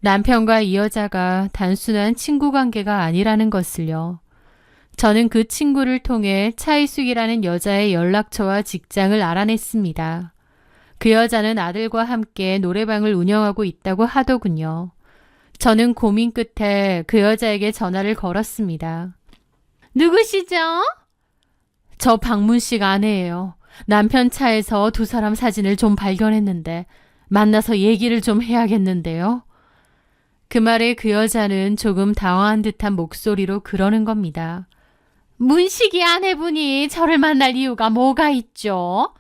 남편과 이 여자가 단순한 친구 관계가 아니라는 것을요. 저는 그 친구를 통해 차이숙이라는 여자의 연락처와 직장을 알아냈습니다. 그 여자는 아들과 함께 노래방을 운영하고 있다고 하더군요. 저는 고민 끝에 그 여자에게 전화를 걸었습니다. 누구시죠? 저 박문식 아내예요. 남편 차에서 두 사람 사진을 좀 발견했는데 만나서 얘기를 좀 해야겠는데요. 그 말에 그 여자는 조금 당황한 듯한 목소리로 그러는 겁니다. 문식이 아내분이 저를 만날 이유가 뭐가 있죠?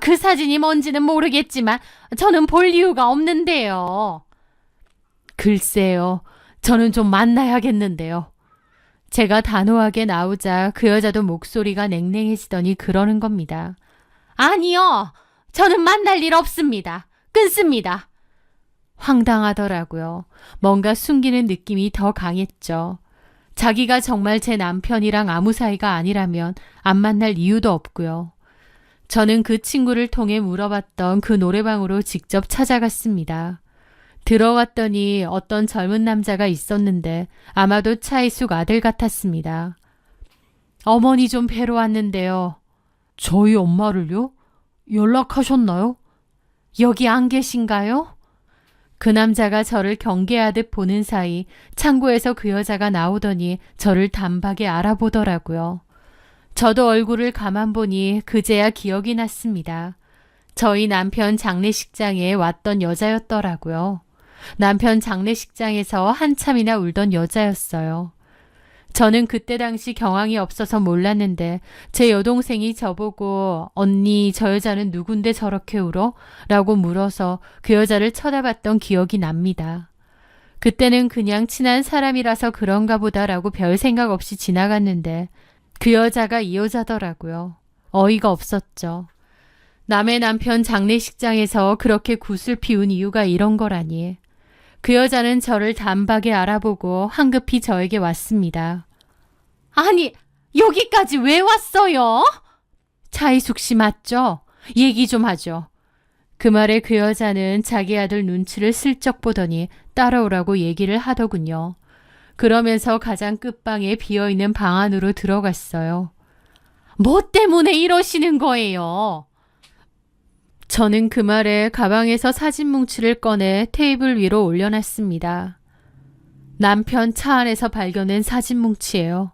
그 사진이 뭔지는 모르겠지만 저는 볼 이유가 없는데요. 글쎄요. 저는 좀 만나야겠는데요. 제가 단호하게 나오자 그 여자도 목소리가 냉랭해지더니 그러는 겁니다. 아니요. 저는 만날 일 없습니다. 끊습니다. 황당하더라고요. 뭔가 숨기는 느낌이 더 강했죠. 자기가 정말 제 남편이랑 아무 사이가 아니라면 안 만날 이유도 없고요. 저는 그 친구를 통해 물어봤던 그 노래방으로 직접 찾아갔습니다. 들어왔더니 어떤 젊은 남자가 있었는데 아마도 차이숙 아들 같았습니다. 어머니 좀 뵈러 왔는데요. 저희 엄마를요? 연락하셨나요? 여기 안 계신가요? 그 남자가 저를 경계하듯 보는 사이 창고에서 그 여자가 나오더니 저를 단박에 알아보더라고요. 저도 얼굴을 가만 보니 그제야 기억이 났습니다. 저희 남편 장례식장에 왔던 여자였더라고요. 남편 장례식장에서 한참이나 울던 여자였어요. 저는 그때 당시 경황이 없어서 몰랐는데 제 여동생이 저보고 언니 저 여자는 누군데 저렇게 울어? 라고 물어서 그 여자를 쳐다봤던 기억이 납니다. 그때는 그냥 친한 사람이라서 그런가 보다라고 별 생각 없이 지나갔는데 그 여자가 이 여자더라고요. 어이가 없었죠. 남의 남편 장례식장에서 그렇게 굿을 피운 이유가 이런 거라니. 그 여자는 저를 단박에 알아보고 황급히 저에게 왔습니다. 아니, 여기까지 왜 왔어요? 차이숙 씨 맞죠? 얘기 좀 하죠. 그 말에 그 여자는 자기 아들 눈치를 슬쩍 보더니 따라오라고 얘기를 하더군요. 그러면서 가장 끝방에 비어있는 방 안으로 들어갔어요. 뭐 때문에 이러시는 거예요? 저는 그 말에 가방에서 사진 뭉치를 꺼내 테이블 위로 올려놨습니다. 남편 차 안에서 발견한 사진 뭉치예요.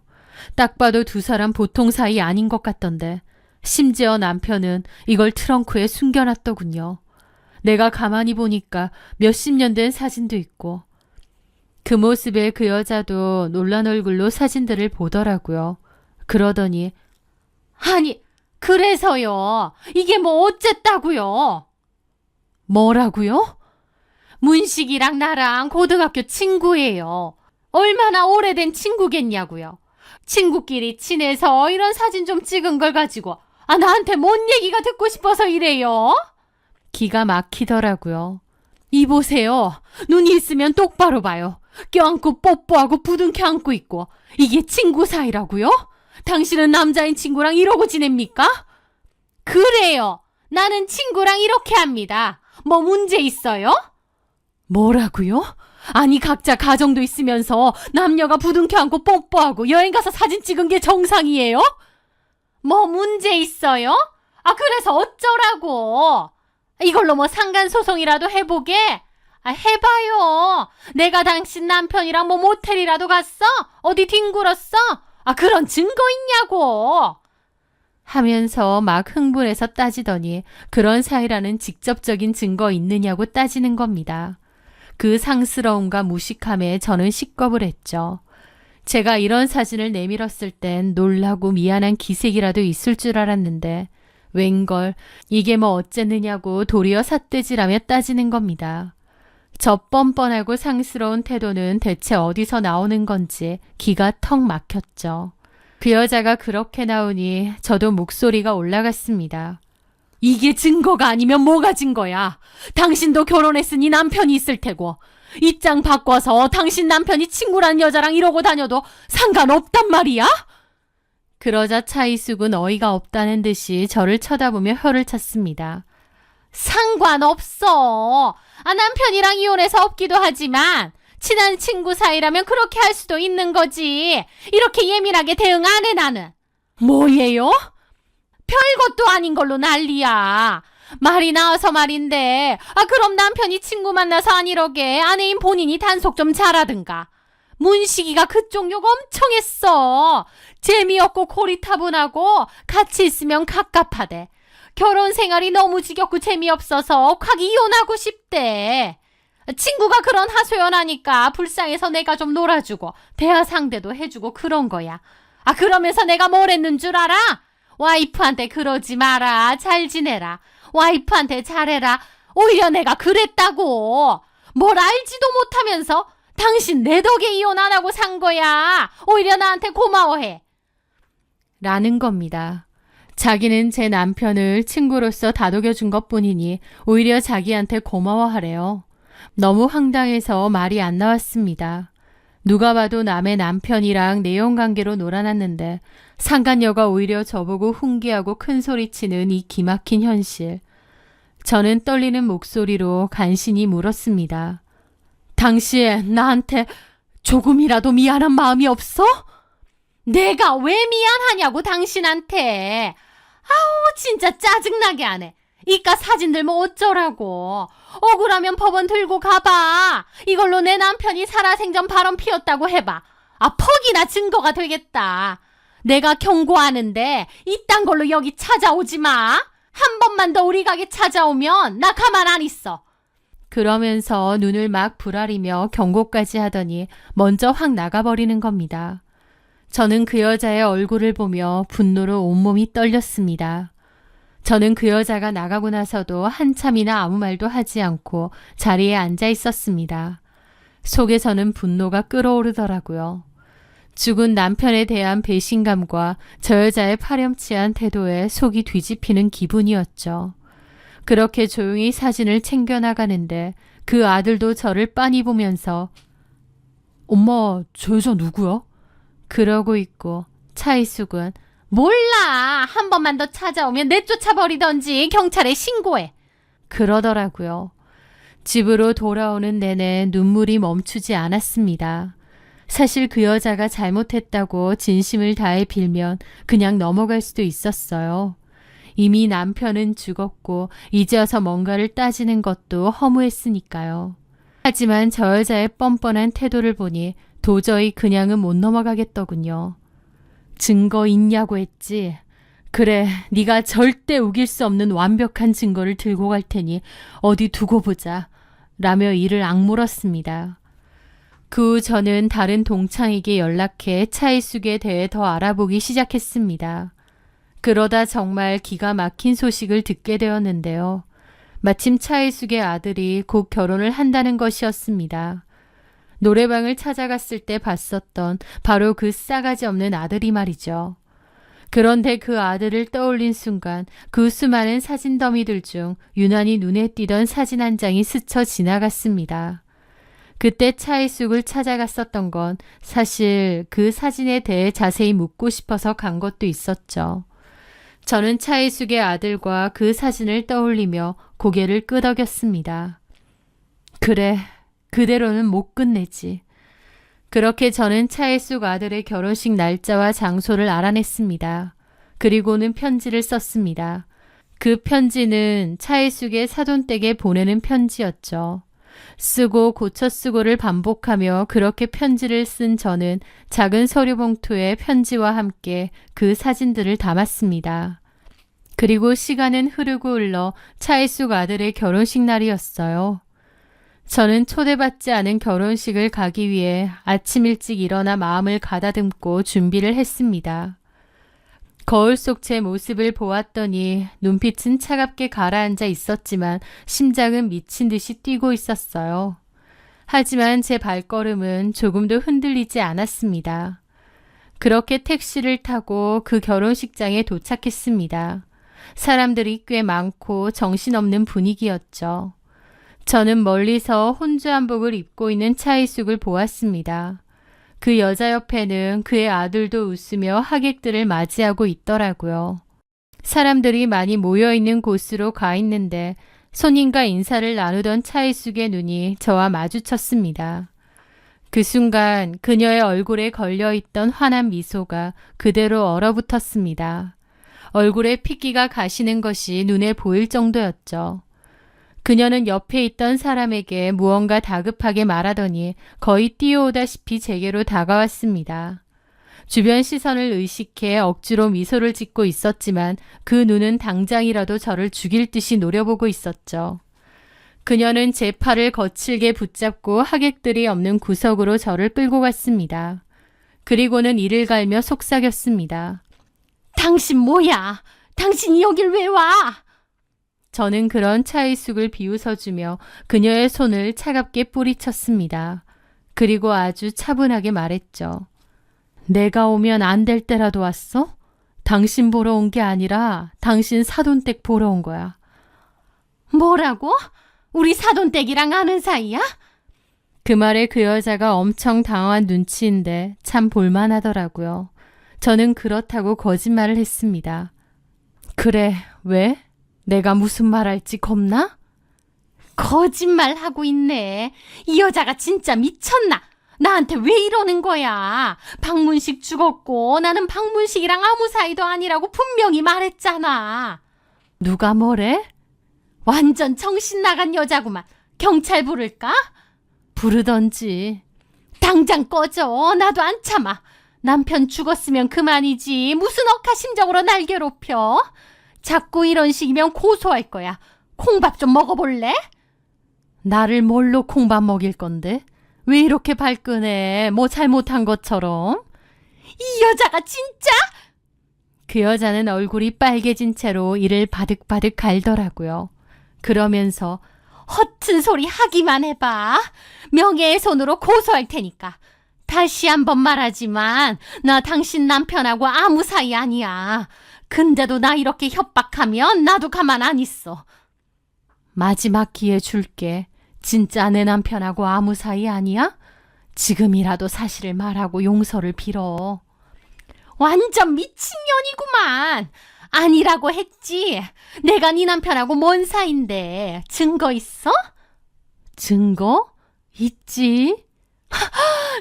딱 봐도 두 사람 보통 사이 아닌 것 같던데 심지어 남편은 이걸 트렁크에 숨겨놨더군요. 내가 가만히 보니까 몇십 년 된 사진도 있고 그 모습에 그 여자도 놀란 얼굴로 사진들을 보더라고요. 그러더니 아니 그래서요. 이게 뭐 어쨌다고요? 뭐라고요? 문식이랑 나랑 고등학교 친구예요. 얼마나 오래된 친구겠냐고요. 친구끼리 친해서 이런 사진 좀 찍은 걸 가지고 나한테 뭔 얘기가 듣고 싶어서 이래요? 기가 막히더라고요. 이보세요. 눈이 있으면 똑바로 봐요. 껴안고 뽀뽀하고 부둥켜 안고 있고 이게 친구 사이라고요? 당신은 남자인 친구랑 이러고 지냅니까? 그래요. 나는 친구랑 이렇게 합니다. 뭐 문제 있어요? 뭐라고요? 아니 각자 가정도 있으면서 남녀가 부둥켜 안고 뽀뽀하고 여행 가서 사진 찍은 게 정상이에요? 뭐 문제 있어요? 그래서 어쩌라고? 이걸로 뭐 상간소송이라도 해보게? 해봐요. 내가 당신 남편이랑 뭐 모텔이라도 갔어? 어디 뒹굴었어? 그런 증거 있냐고. 하면서 막 흥분해서 따지더니 그런 사이라는 직접적인 증거 있느냐고 따지는 겁니다. 그 상스러움과 무식함에 저는 식겁을 했죠. 제가 이런 사진을 내밀었을 땐 놀라고 미안한 기색이라도 있을 줄 알았는데 웬걸 이게 뭐 어쨌느냐고 도리어 삿대질하며 따지는 겁니다. 저 뻔뻔하고 상스러운 태도는 대체 어디서 나오는 건지 기가 턱 막혔죠. 그 여자가 그렇게 나오니 저도 목소리가 올라갔습니다. 이게 증거가 아니면 뭐가 증거야? 당신도 결혼했으니 남편이 있을 테고 입장 바꿔서 당신 남편이 친구란 여자랑 이러고 다녀도 상관없단 말이야? 그러자 차이숙은 어이가 없다는 듯이 저를 쳐다보며 혀를 찼습니다. 상관없어. 남편이랑 이혼해서 없기도 하지만 친한 친구 사이라면 그렇게 할 수도 있는 거지. 이렇게 예민하게 대응 안 해 나는. 뭐예요? 별것도 아닌 걸로 난리야. 말이 나와서 말인데 그럼 남편이 친구 만나서 안 이러게 아내인 본인이 단속 좀 잘하든가. 문식이가 그쪽 욕 엄청 했어. 재미없고 고리타분하고 같이 있으면 갑갑하대. 결혼 생활이 너무 지겹고 재미없어서 확 이혼하고 싶대. 친구가 그런 하소연하니까 불쌍해서 내가 좀 놀아주고 대화 상대도 해주고 그런 거야. 그러면서 내가 뭘 했는 줄 알아? 와이프한테 그러지 마라. 잘 지내라. 와이프한테 잘해라. 오히려 내가 그랬다고. 뭘 알지도 못하면서 당신 내 덕에 이혼 안 하고 산 거야. 오히려 나한테 고마워해. 라는 겁니다. 자기는 제 남편을 친구로서 다독여준 것뿐이니 오히려 자기한테 고마워하래요. 너무 황당해서 말이 안 나왔습니다. 누가 봐도 남의 남편이랑 내연관계로 놀아났는데 상간녀가 오히려 저보고 훈계하고 큰소리치는 이 기막힌 현실. 저는 떨리는 목소리로 간신히 물었습니다. 당신 나한테 조금이라도 미안한 마음이 없어? 내가 왜 미안하냐고 당신한테. 진짜 짜증나게 하네. 이깟 사진들 뭐 어쩌라고. 억울하면 법원 들고 가봐. 이걸로 내 남편이 살아생전 바람 피웠다고 해봐. 퍽이나 증거가 되겠다. 내가 경고하는데 이딴 걸로 여기 찾아오지 마. 한 번만 더 우리 가게 찾아오면 나 가만 안 있어. 그러면서 눈을 막 부라리며 경고까지 하더니 먼저 확 나가버리는 겁니다. 저는 그 여자의 얼굴을 보며 분노로 온몸이 떨렸습니다. 저는 그 여자가 나가고 나서도 한참이나 아무 말도 하지 않고 자리에 앉아 있었습니다. 속에서는 분노가 끓어오르더라고요. 죽은 남편에 대한 배신감과 저 여자의 파렴치한 태도에 속이 뒤집히는 기분이었죠. 그렇게 조용히 사진을 챙겨나가는데 그 아들도 저를 빤히 보면서 엄마, 저 여자 누구야? 그러고 있고 차이숙은 몰라. 한 번만 더 찾아오면 내쫓아버리던지 경찰에 신고해. 그러더라고요. 집으로 돌아오는 내내 눈물이 멈추지 않았습니다. 사실 그 여자가 잘못했다고 진심을 다해 빌면 그냥 넘어갈 수도 있었어요. 이미 남편은 죽었고 이제 와서 뭔가를 따지는 것도 허무했으니까요. 하지만 저 여자의 뻔뻔한 태도를 보니 도저히 그냥은 못 넘어가겠더군요. 증거 있냐고 했지. 그래, 네가 절대 우길 수 없는 완벽한 증거를 들고 갈 테니 어디 두고 보자. 라며 이를 악물었습니다. 그 후 저는 다른 동창에게 연락해 차이숙에 대해 더 알아보기 시작했습니다. 그러다 정말 기가 막힌 소식을 듣게 되었는데요. 마침 차이숙의 아들이 곧 결혼을 한다는 것이었습니다. 노래방을 찾아갔을 때 봤었던 바로 그 싸가지 없는 아들이 말이죠. 그런데 그 아들을 떠올린 순간 그 수많은 사진 더미들 중 유난히 눈에 띄던 사진 한 장이 스쳐 지나갔습니다. 그때 차이숙을 찾아갔었던 건 사실 그 사진에 대해 자세히 묻고 싶어서 간 것도 있었죠. 저는 차이숙의 아들과 그 사진을 떠올리며 고개를 끄덕였습니다. 그래, 그대로는 못 끝내지. 그렇게 저는 차이숙 아들의 결혼식 날짜와 장소를 알아냈습니다. 그리고는 편지를 썼습니다. 그 편지는 차이숙의 사돈댁에 보내는 편지였죠. 쓰고 고쳐 쓰고를 반복하며 그렇게 편지를 쓴 저는 작은 서류 봉투에 편지와 함께 그 사진들을 담았습니다. 그리고 시간은 흐르고 흘러 차이숙 아들의 결혼식 날이었어요. 저는 초대받지 않은 결혼식을 가기 위해 아침 일찍 일어나 마음을 가다듬고 준비를 했습니다. 거울 속 제 모습을 보았더니 눈빛은 차갑게 가라앉아 있었지만 심장은 미친 듯이 뛰고 있었어요. 하지만 제 발걸음은 조금도 흔들리지 않았습니다. 그렇게 택시를 타고 그 결혼식장에 도착했습니다. 사람들이 꽤 많고 정신없는 분위기였죠. 저는 멀리서 혼주 한복을 입고 있는 차이숙을 보았습니다. 그 여자 옆에는 그의 아들도 웃으며 하객들을 맞이하고 있더라고요. 사람들이 많이 모여있는 곳으로 가 있는데 손님과 인사를 나누던 차이숙의 눈이 저와 마주쳤습니다. 그 순간 그녀의 얼굴에 걸려있던 환한 미소가 그대로 얼어붙었습니다. 얼굴에 핏기가 가시는 것이 눈에 보일 정도였죠. 그녀는 옆에 있던 사람에게 무언가 다급하게 말하더니 거의 뛰어오다시피 제게로 다가왔습니다. 주변 시선을 의식해 억지로 미소를 짓고 있었지만 그 눈은 당장이라도 저를 죽일 듯이 노려보고 있었죠. 그녀는 제 팔을 거칠게 붙잡고 하객들이 없는 구석으로 저를 끌고 갔습니다. 그리고는 이를 갈며 속삭였습니다. 당신 뭐야? 당신이 여길 왜 와? 저는 그런 차이숙을 비웃어주며 그녀의 손을 차갑게 뿌리쳤습니다. 그리고 아주 차분하게 말했죠. 내가 오면 안 될 때라도 왔어? 당신 보러 온 게 아니라 당신 사돈댁 보러 온 거야. 뭐라고? 우리 사돈댁이랑 아는 사이야? 그 말에 그 여자가 엄청 당황한 눈치인데 참 볼만하더라고요. 저는 그렇다고 거짓말을 했습니다. 그래, 왜? 내가 무슨 말 할지 겁나? 거짓말하고 있네. 이 여자가 진짜 미쳤나? 나한테 왜 이러는 거야? 박문식 죽었고 나는 박문식이랑 아무 사이도 아니라고 분명히 말했잖아. 누가 뭐래? 완전 정신 나간 여자구만. 경찰 부를까? 부르던지. 당장 꺼져. 나도 안 참아. 남편 죽었으면 그만이지. 무슨 억하심정으로 날 괴롭혀? 자꾸 이런 식이면 고소할 거야. 콩밥 좀 먹어볼래? 나를 뭘로 콩밥 먹일 건데? 왜 이렇게 발끈해? 뭐 잘못한 것처럼? 이 여자가 진짜? 그 여자는 얼굴이 빨개진 채로 이를 바득바득 갈더라고요. 그러면서 허튼 소리 하기만 해봐. 명예훼손으로 고소할 테니까. 다시 한번 말하지만 나 당신 남편하고 아무 사이 아니야. 근데도 나 이렇게 협박하면 나도 가만 안 있어. 마지막 기회 줄게. 진짜 내 남편하고 아무 사이 아니야? 지금이라도 사실을 말하고 용서를 빌어. 완전 미친년이구만. 아니라고 했지. 내가 네 남편하고 뭔 사이인데. 증거 있어? 증거? 있지.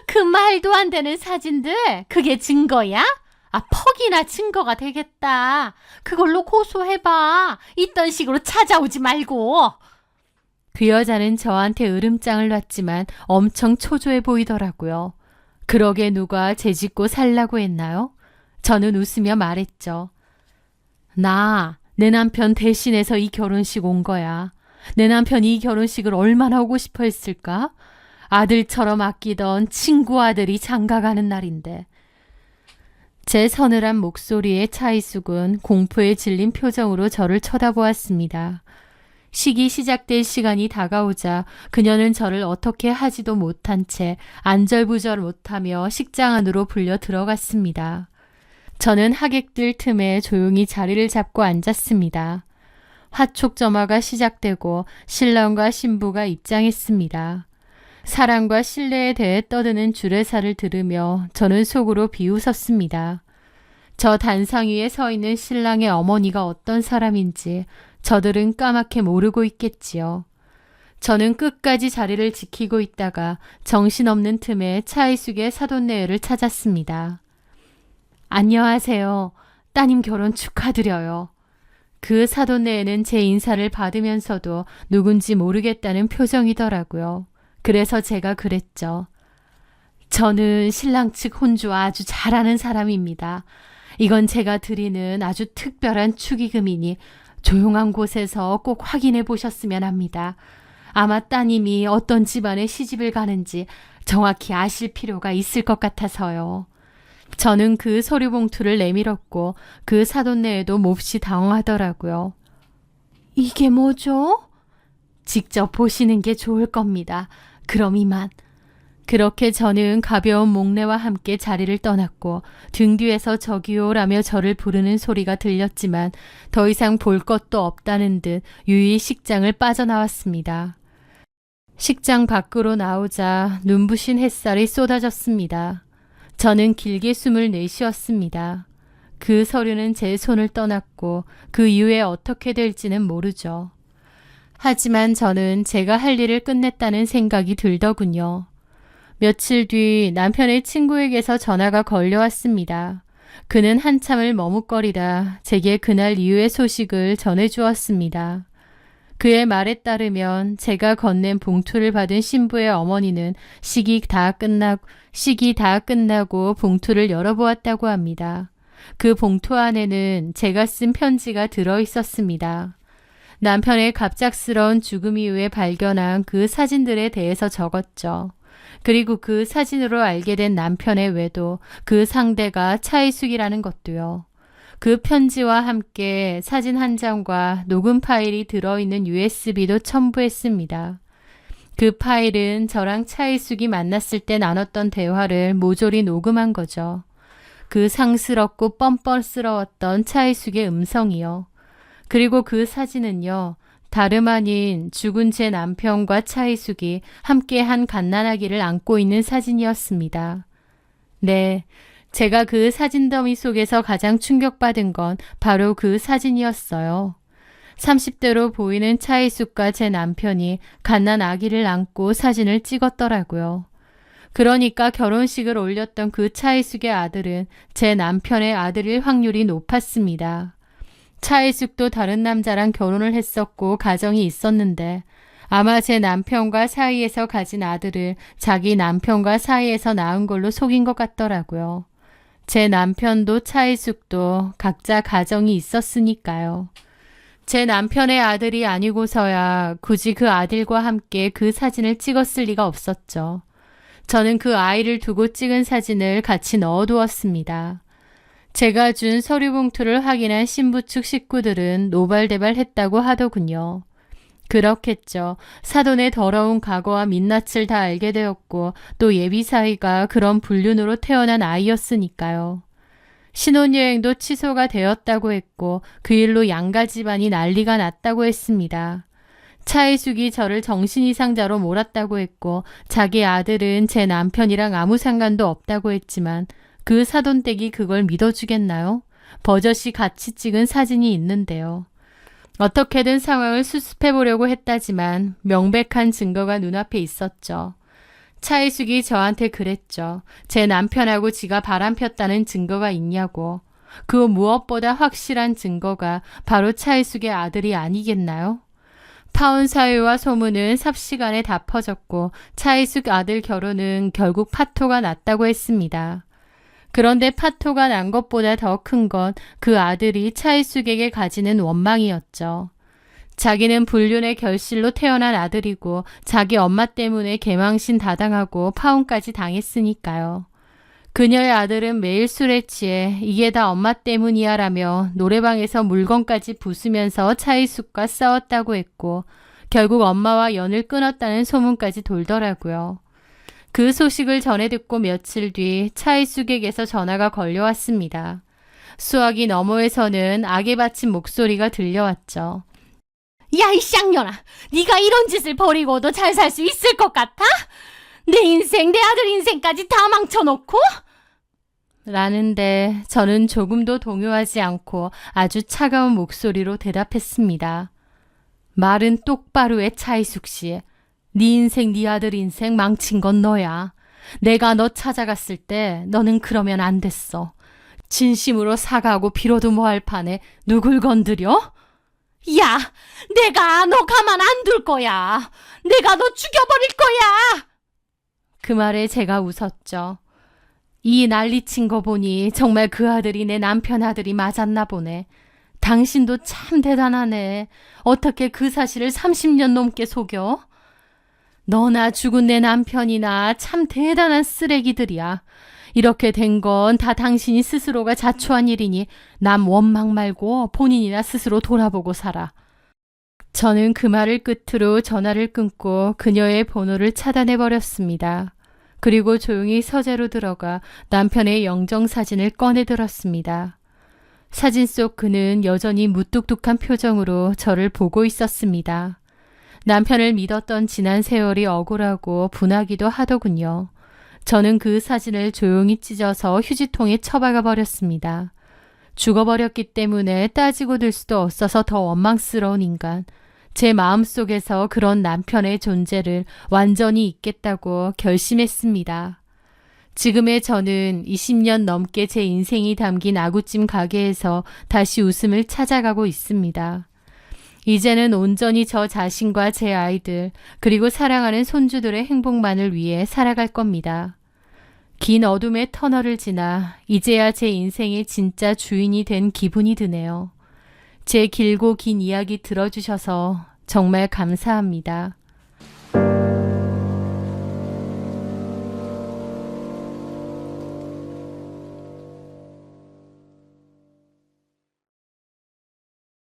그 말도 안 되는 사진들, 그게 증거야? 아, 퍽이나 증거가 되겠다. 그걸로 고소해봐. 있던 식으로 찾아오지 말고. 그 여자는 저한테 으름장을 놨지만 엄청 초조해 보이더라고요. 그러게 누가 죄짓고 살라고 했나요? 저는 웃으며 말했죠. 나, 내 남편 대신해서 이 결혼식 온 거야. 내 남편이 이 결혼식을 얼마나 오고 싶어 했을까? 아들처럼 아끼던 친구 아들이 장가가는 날인데. 제 서늘한 목소리에 차이숙은 공포에 질린 표정으로 저를 쳐다보았습니다. 식이 시작될 시간이 다가오자 그녀는 저를 어떻게 하지도 못한 채 안절부절 못하며 식장 안으로 불려 들어갔습니다. 저는 하객들 틈에 조용히 자리를 잡고 앉았습니다. 화촉점화가 시작되고 신랑과 신부가 입장했습니다. 사랑과 신뢰에 대해 떠드는 주례사를 들으며 저는 속으로 비웃었습니다. 저 단상 위에 서 있는 신랑의 어머니가 어떤 사람인지 저들은 까맣게 모르고 있겠지요. 저는 끝까지 자리를 지키고 있다가 정신없는 틈에 차이숙의 사돈네를 찾았습니다. 안녕하세요. 따님 결혼 축하드려요. 그 사돈네는 제 인사를 받으면서도 누군지 모르겠다는 표정이더라고요. 그래서 제가 그랬죠. 저는 신랑 측 혼주 아주 잘하는 사람입니다. 이건 제가 드리는 아주 특별한 축의금이니 조용한 곳에서 꼭 확인해 보셨으면 합니다. 아마 따님이 어떤 집안에 시집을 가는지 정확히 아실 필요가 있을 것 같아서요. 저는 그 서류 봉투를 내밀었고 그 사돈네에도 몹시 당황하더라고요. 이게 뭐죠? 직접 보시는 게 좋을 겁니다. 그럼 이만. 그렇게 저는 가벼운 목례와 함께 자리를 떠났고 등 뒤에서 저기요라며 저를 부르는 소리가 들렸지만 더 이상 볼 것도 없다는 듯 유유히 식장을 빠져나왔습니다. 식장 밖으로 나오자 눈부신 햇살이 쏟아졌습니다. 저는 길게 숨을 내쉬었습니다. 그 서류는 제 손을 떠났고 그 이후에 어떻게 될지는 모르죠. 하지만 저는 제가 할 일을 끝냈다는 생각이 들더군요. 며칠 뒤 남편의 친구에게서 전화가 걸려왔습니다. 그는 한참을 머뭇거리다 제게 그날 이후의 소식을 전해주었습니다. 그의 말에 따르면 제가 건넨 봉투를 받은 신부의 어머니는 식이 다 끝나고 봉투를 열어보았다고 합니다. 그 봉투 안에는 제가 쓴 편지가 들어 있었습니다. 남편의 갑작스러운 죽음 이후에 발견한 그 사진들에 대해서 적었죠. 그리고 그 사진으로 알게 된 남편의 외도, 그 상대가 차이숙이라는 것도요. 그 편지와 함께 사진 한 장과 녹음 파일이 들어있는 USB도 첨부했습니다. 그 파일은 저랑 차이숙이 만났을 때 나눴던 대화를 모조리 녹음한 거죠. 그 상스럽고 뻔뻔스러웠던 차이숙의 음성이요. 그리고 그 사진은요. 다름 아닌 죽은 제 남편과 차이숙이 함께한 갓난아기를 안고 있는 사진이었습니다. 네, 제가 그 사진 더미 속에서 가장 충격받은 건 바로 그 사진이었어요. 30대로 보이는 차이숙과 제 남편이 갓난아기를 안고 사진을 찍었더라고요. 그러니까 결혼식을 올렸던 그 차이숙의 아들은 제 남편의 아들일 확률이 높았습니다. 차이숙도 다른 남자랑 결혼을 했었고 가정이 있었는데 아마 제 남편과 사이에서 가진 아들을 자기 남편과 사이에서 낳은 걸로 속인 것 같더라고요. 제 남편도 차이숙도 각자 가정이 있었으니까요. 제 남편의 아들이 아니고서야 굳이 그 아들과 함께 그 사진을 찍었을 리가 없었죠. 저는 그 아이를 두고 찍은 사진을 같이 넣어두었습니다. 제가 준 서류 봉투를 확인한 신부 측 식구들은 노발대발했다고 하더군요. 그렇겠죠. 사돈의 더러운 과거와 민낯을 다 알게 되었고 또 예비 사이가 그런 불륜으로 태어난 아이였으니까요. 신혼여행도 취소가 되었다고 했고 그 일로 양가 집안이 난리가 났다고 했습니다. 차이숙이 저를 정신이상자로 몰았다고 했고 자기 아들은 제 남편이랑 아무 상관도 없다고 했지만 그 사돈댁이 그걸 믿어주겠나요? 버젓이 같이 찍은 사진이 있는데요. 어떻게든 상황을 수습해보려고 했다지만 명백한 증거가 눈앞에 있었죠. 차이숙이 저한테 그랬죠. 제 남편하고 지가 바람폈다는 증거가 있냐고. 그 무엇보다 확실한 증거가 바로 차이숙의 아들이 아니겠나요? 파혼 사유와 소문은 삽시간에 다 퍼졌고 차이숙 아들 결혼은 결국 파토가 났다고 했습니다. 그런데 파토가 난 것보다 더 큰 건 그 아들이 차이숙에게 가지는 원망이었죠. 자기는 불륜의 결실로 태어난 아들이고 자기 엄마 때문에 개망신 다당하고 파혼까지 당했으니까요. 그녀의 아들은 매일 술에 취해 이게 다 엄마 때문이야 라며 노래방에서 물건까지 부수면서 차이숙과 싸웠다고 했고 결국 엄마와 연을 끊었다는 소문까지 돌더라고요. 그 소식을 전해 듣고 며칠 뒤 차이숙에게서 전화가 걸려왔습니다. 수화기 너머에서는 악에 바친 목소리가 들려왔죠. 야, 이 쌍년아! 네가 이런 짓을 벌이고도 잘 살 수 있을 것 같아? 내 인생, 내 아들 인생까지 다 망쳐놓고? 라는데 저는 조금도 동요하지 않고 아주 차가운 목소리로 대답했습니다. 말은 똑바로 해, 차이숙 씨. 네 인생, 네 아들 인생 망친 건 너야. 내가 너 찾아갔을 때 너는 그러면 안 됐어. 진심으로 사과하고 빌어도 뭐할 판에 누굴 건드려? 야, 내가 너 가만 안 둘 거야. 내가 너 죽여버릴 거야. 그 말에 제가 웃었죠. 이 난리친 거 보니 정말 그 아들이 내 남편 아들이 맞았나 보네. 당신도 참 대단하네. 어떻게 그 사실을 30년 넘게 속여? 너나 죽은 내 남편이나 참 대단한 쓰레기들이야. 이렇게 된 건 다 당신이 스스로가 자초한 일이니 남 원망 말고 본인이나 스스로 돌아보고 살아. 저는 그 말을 끝으로 전화를 끊고 그녀의 번호를 차단해버렸습니다. 그리고 조용히 서재로 들어가 남편의 영정사진을 꺼내 들었습니다. 사진 속 그는 여전히 무뚝뚝한 표정으로 저를 보고 있었습니다. 남편을 믿었던 지난 세월이 억울하고 분하기도 하더군요. 저는 그 사진을 조용히 찢어서 휴지통에 처박아 버렸습니다. 죽어버렸기 때문에 따지고 들 수도 없어서 더 원망스러운 인간. 제 마음속에서 그런 남편의 존재를 완전히 잊겠다고 결심했습니다. 지금의 저는 20년 넘게 제 인생이 담긴 아구찜 가게에서 다시 웃음을 찾아가고 있습니다. 이제는 온전히 저 자신과 제 아이들, 그리고 사랑하는 손주들의 행복만을 위해 살아갈 겁니다. 긴 어둠의 터널을 지나 이제야 제 인생의 진짜 주인이 된 기분이 드네요. 제 길고 긴 이야기 들어주셔서 정말 감사합니다.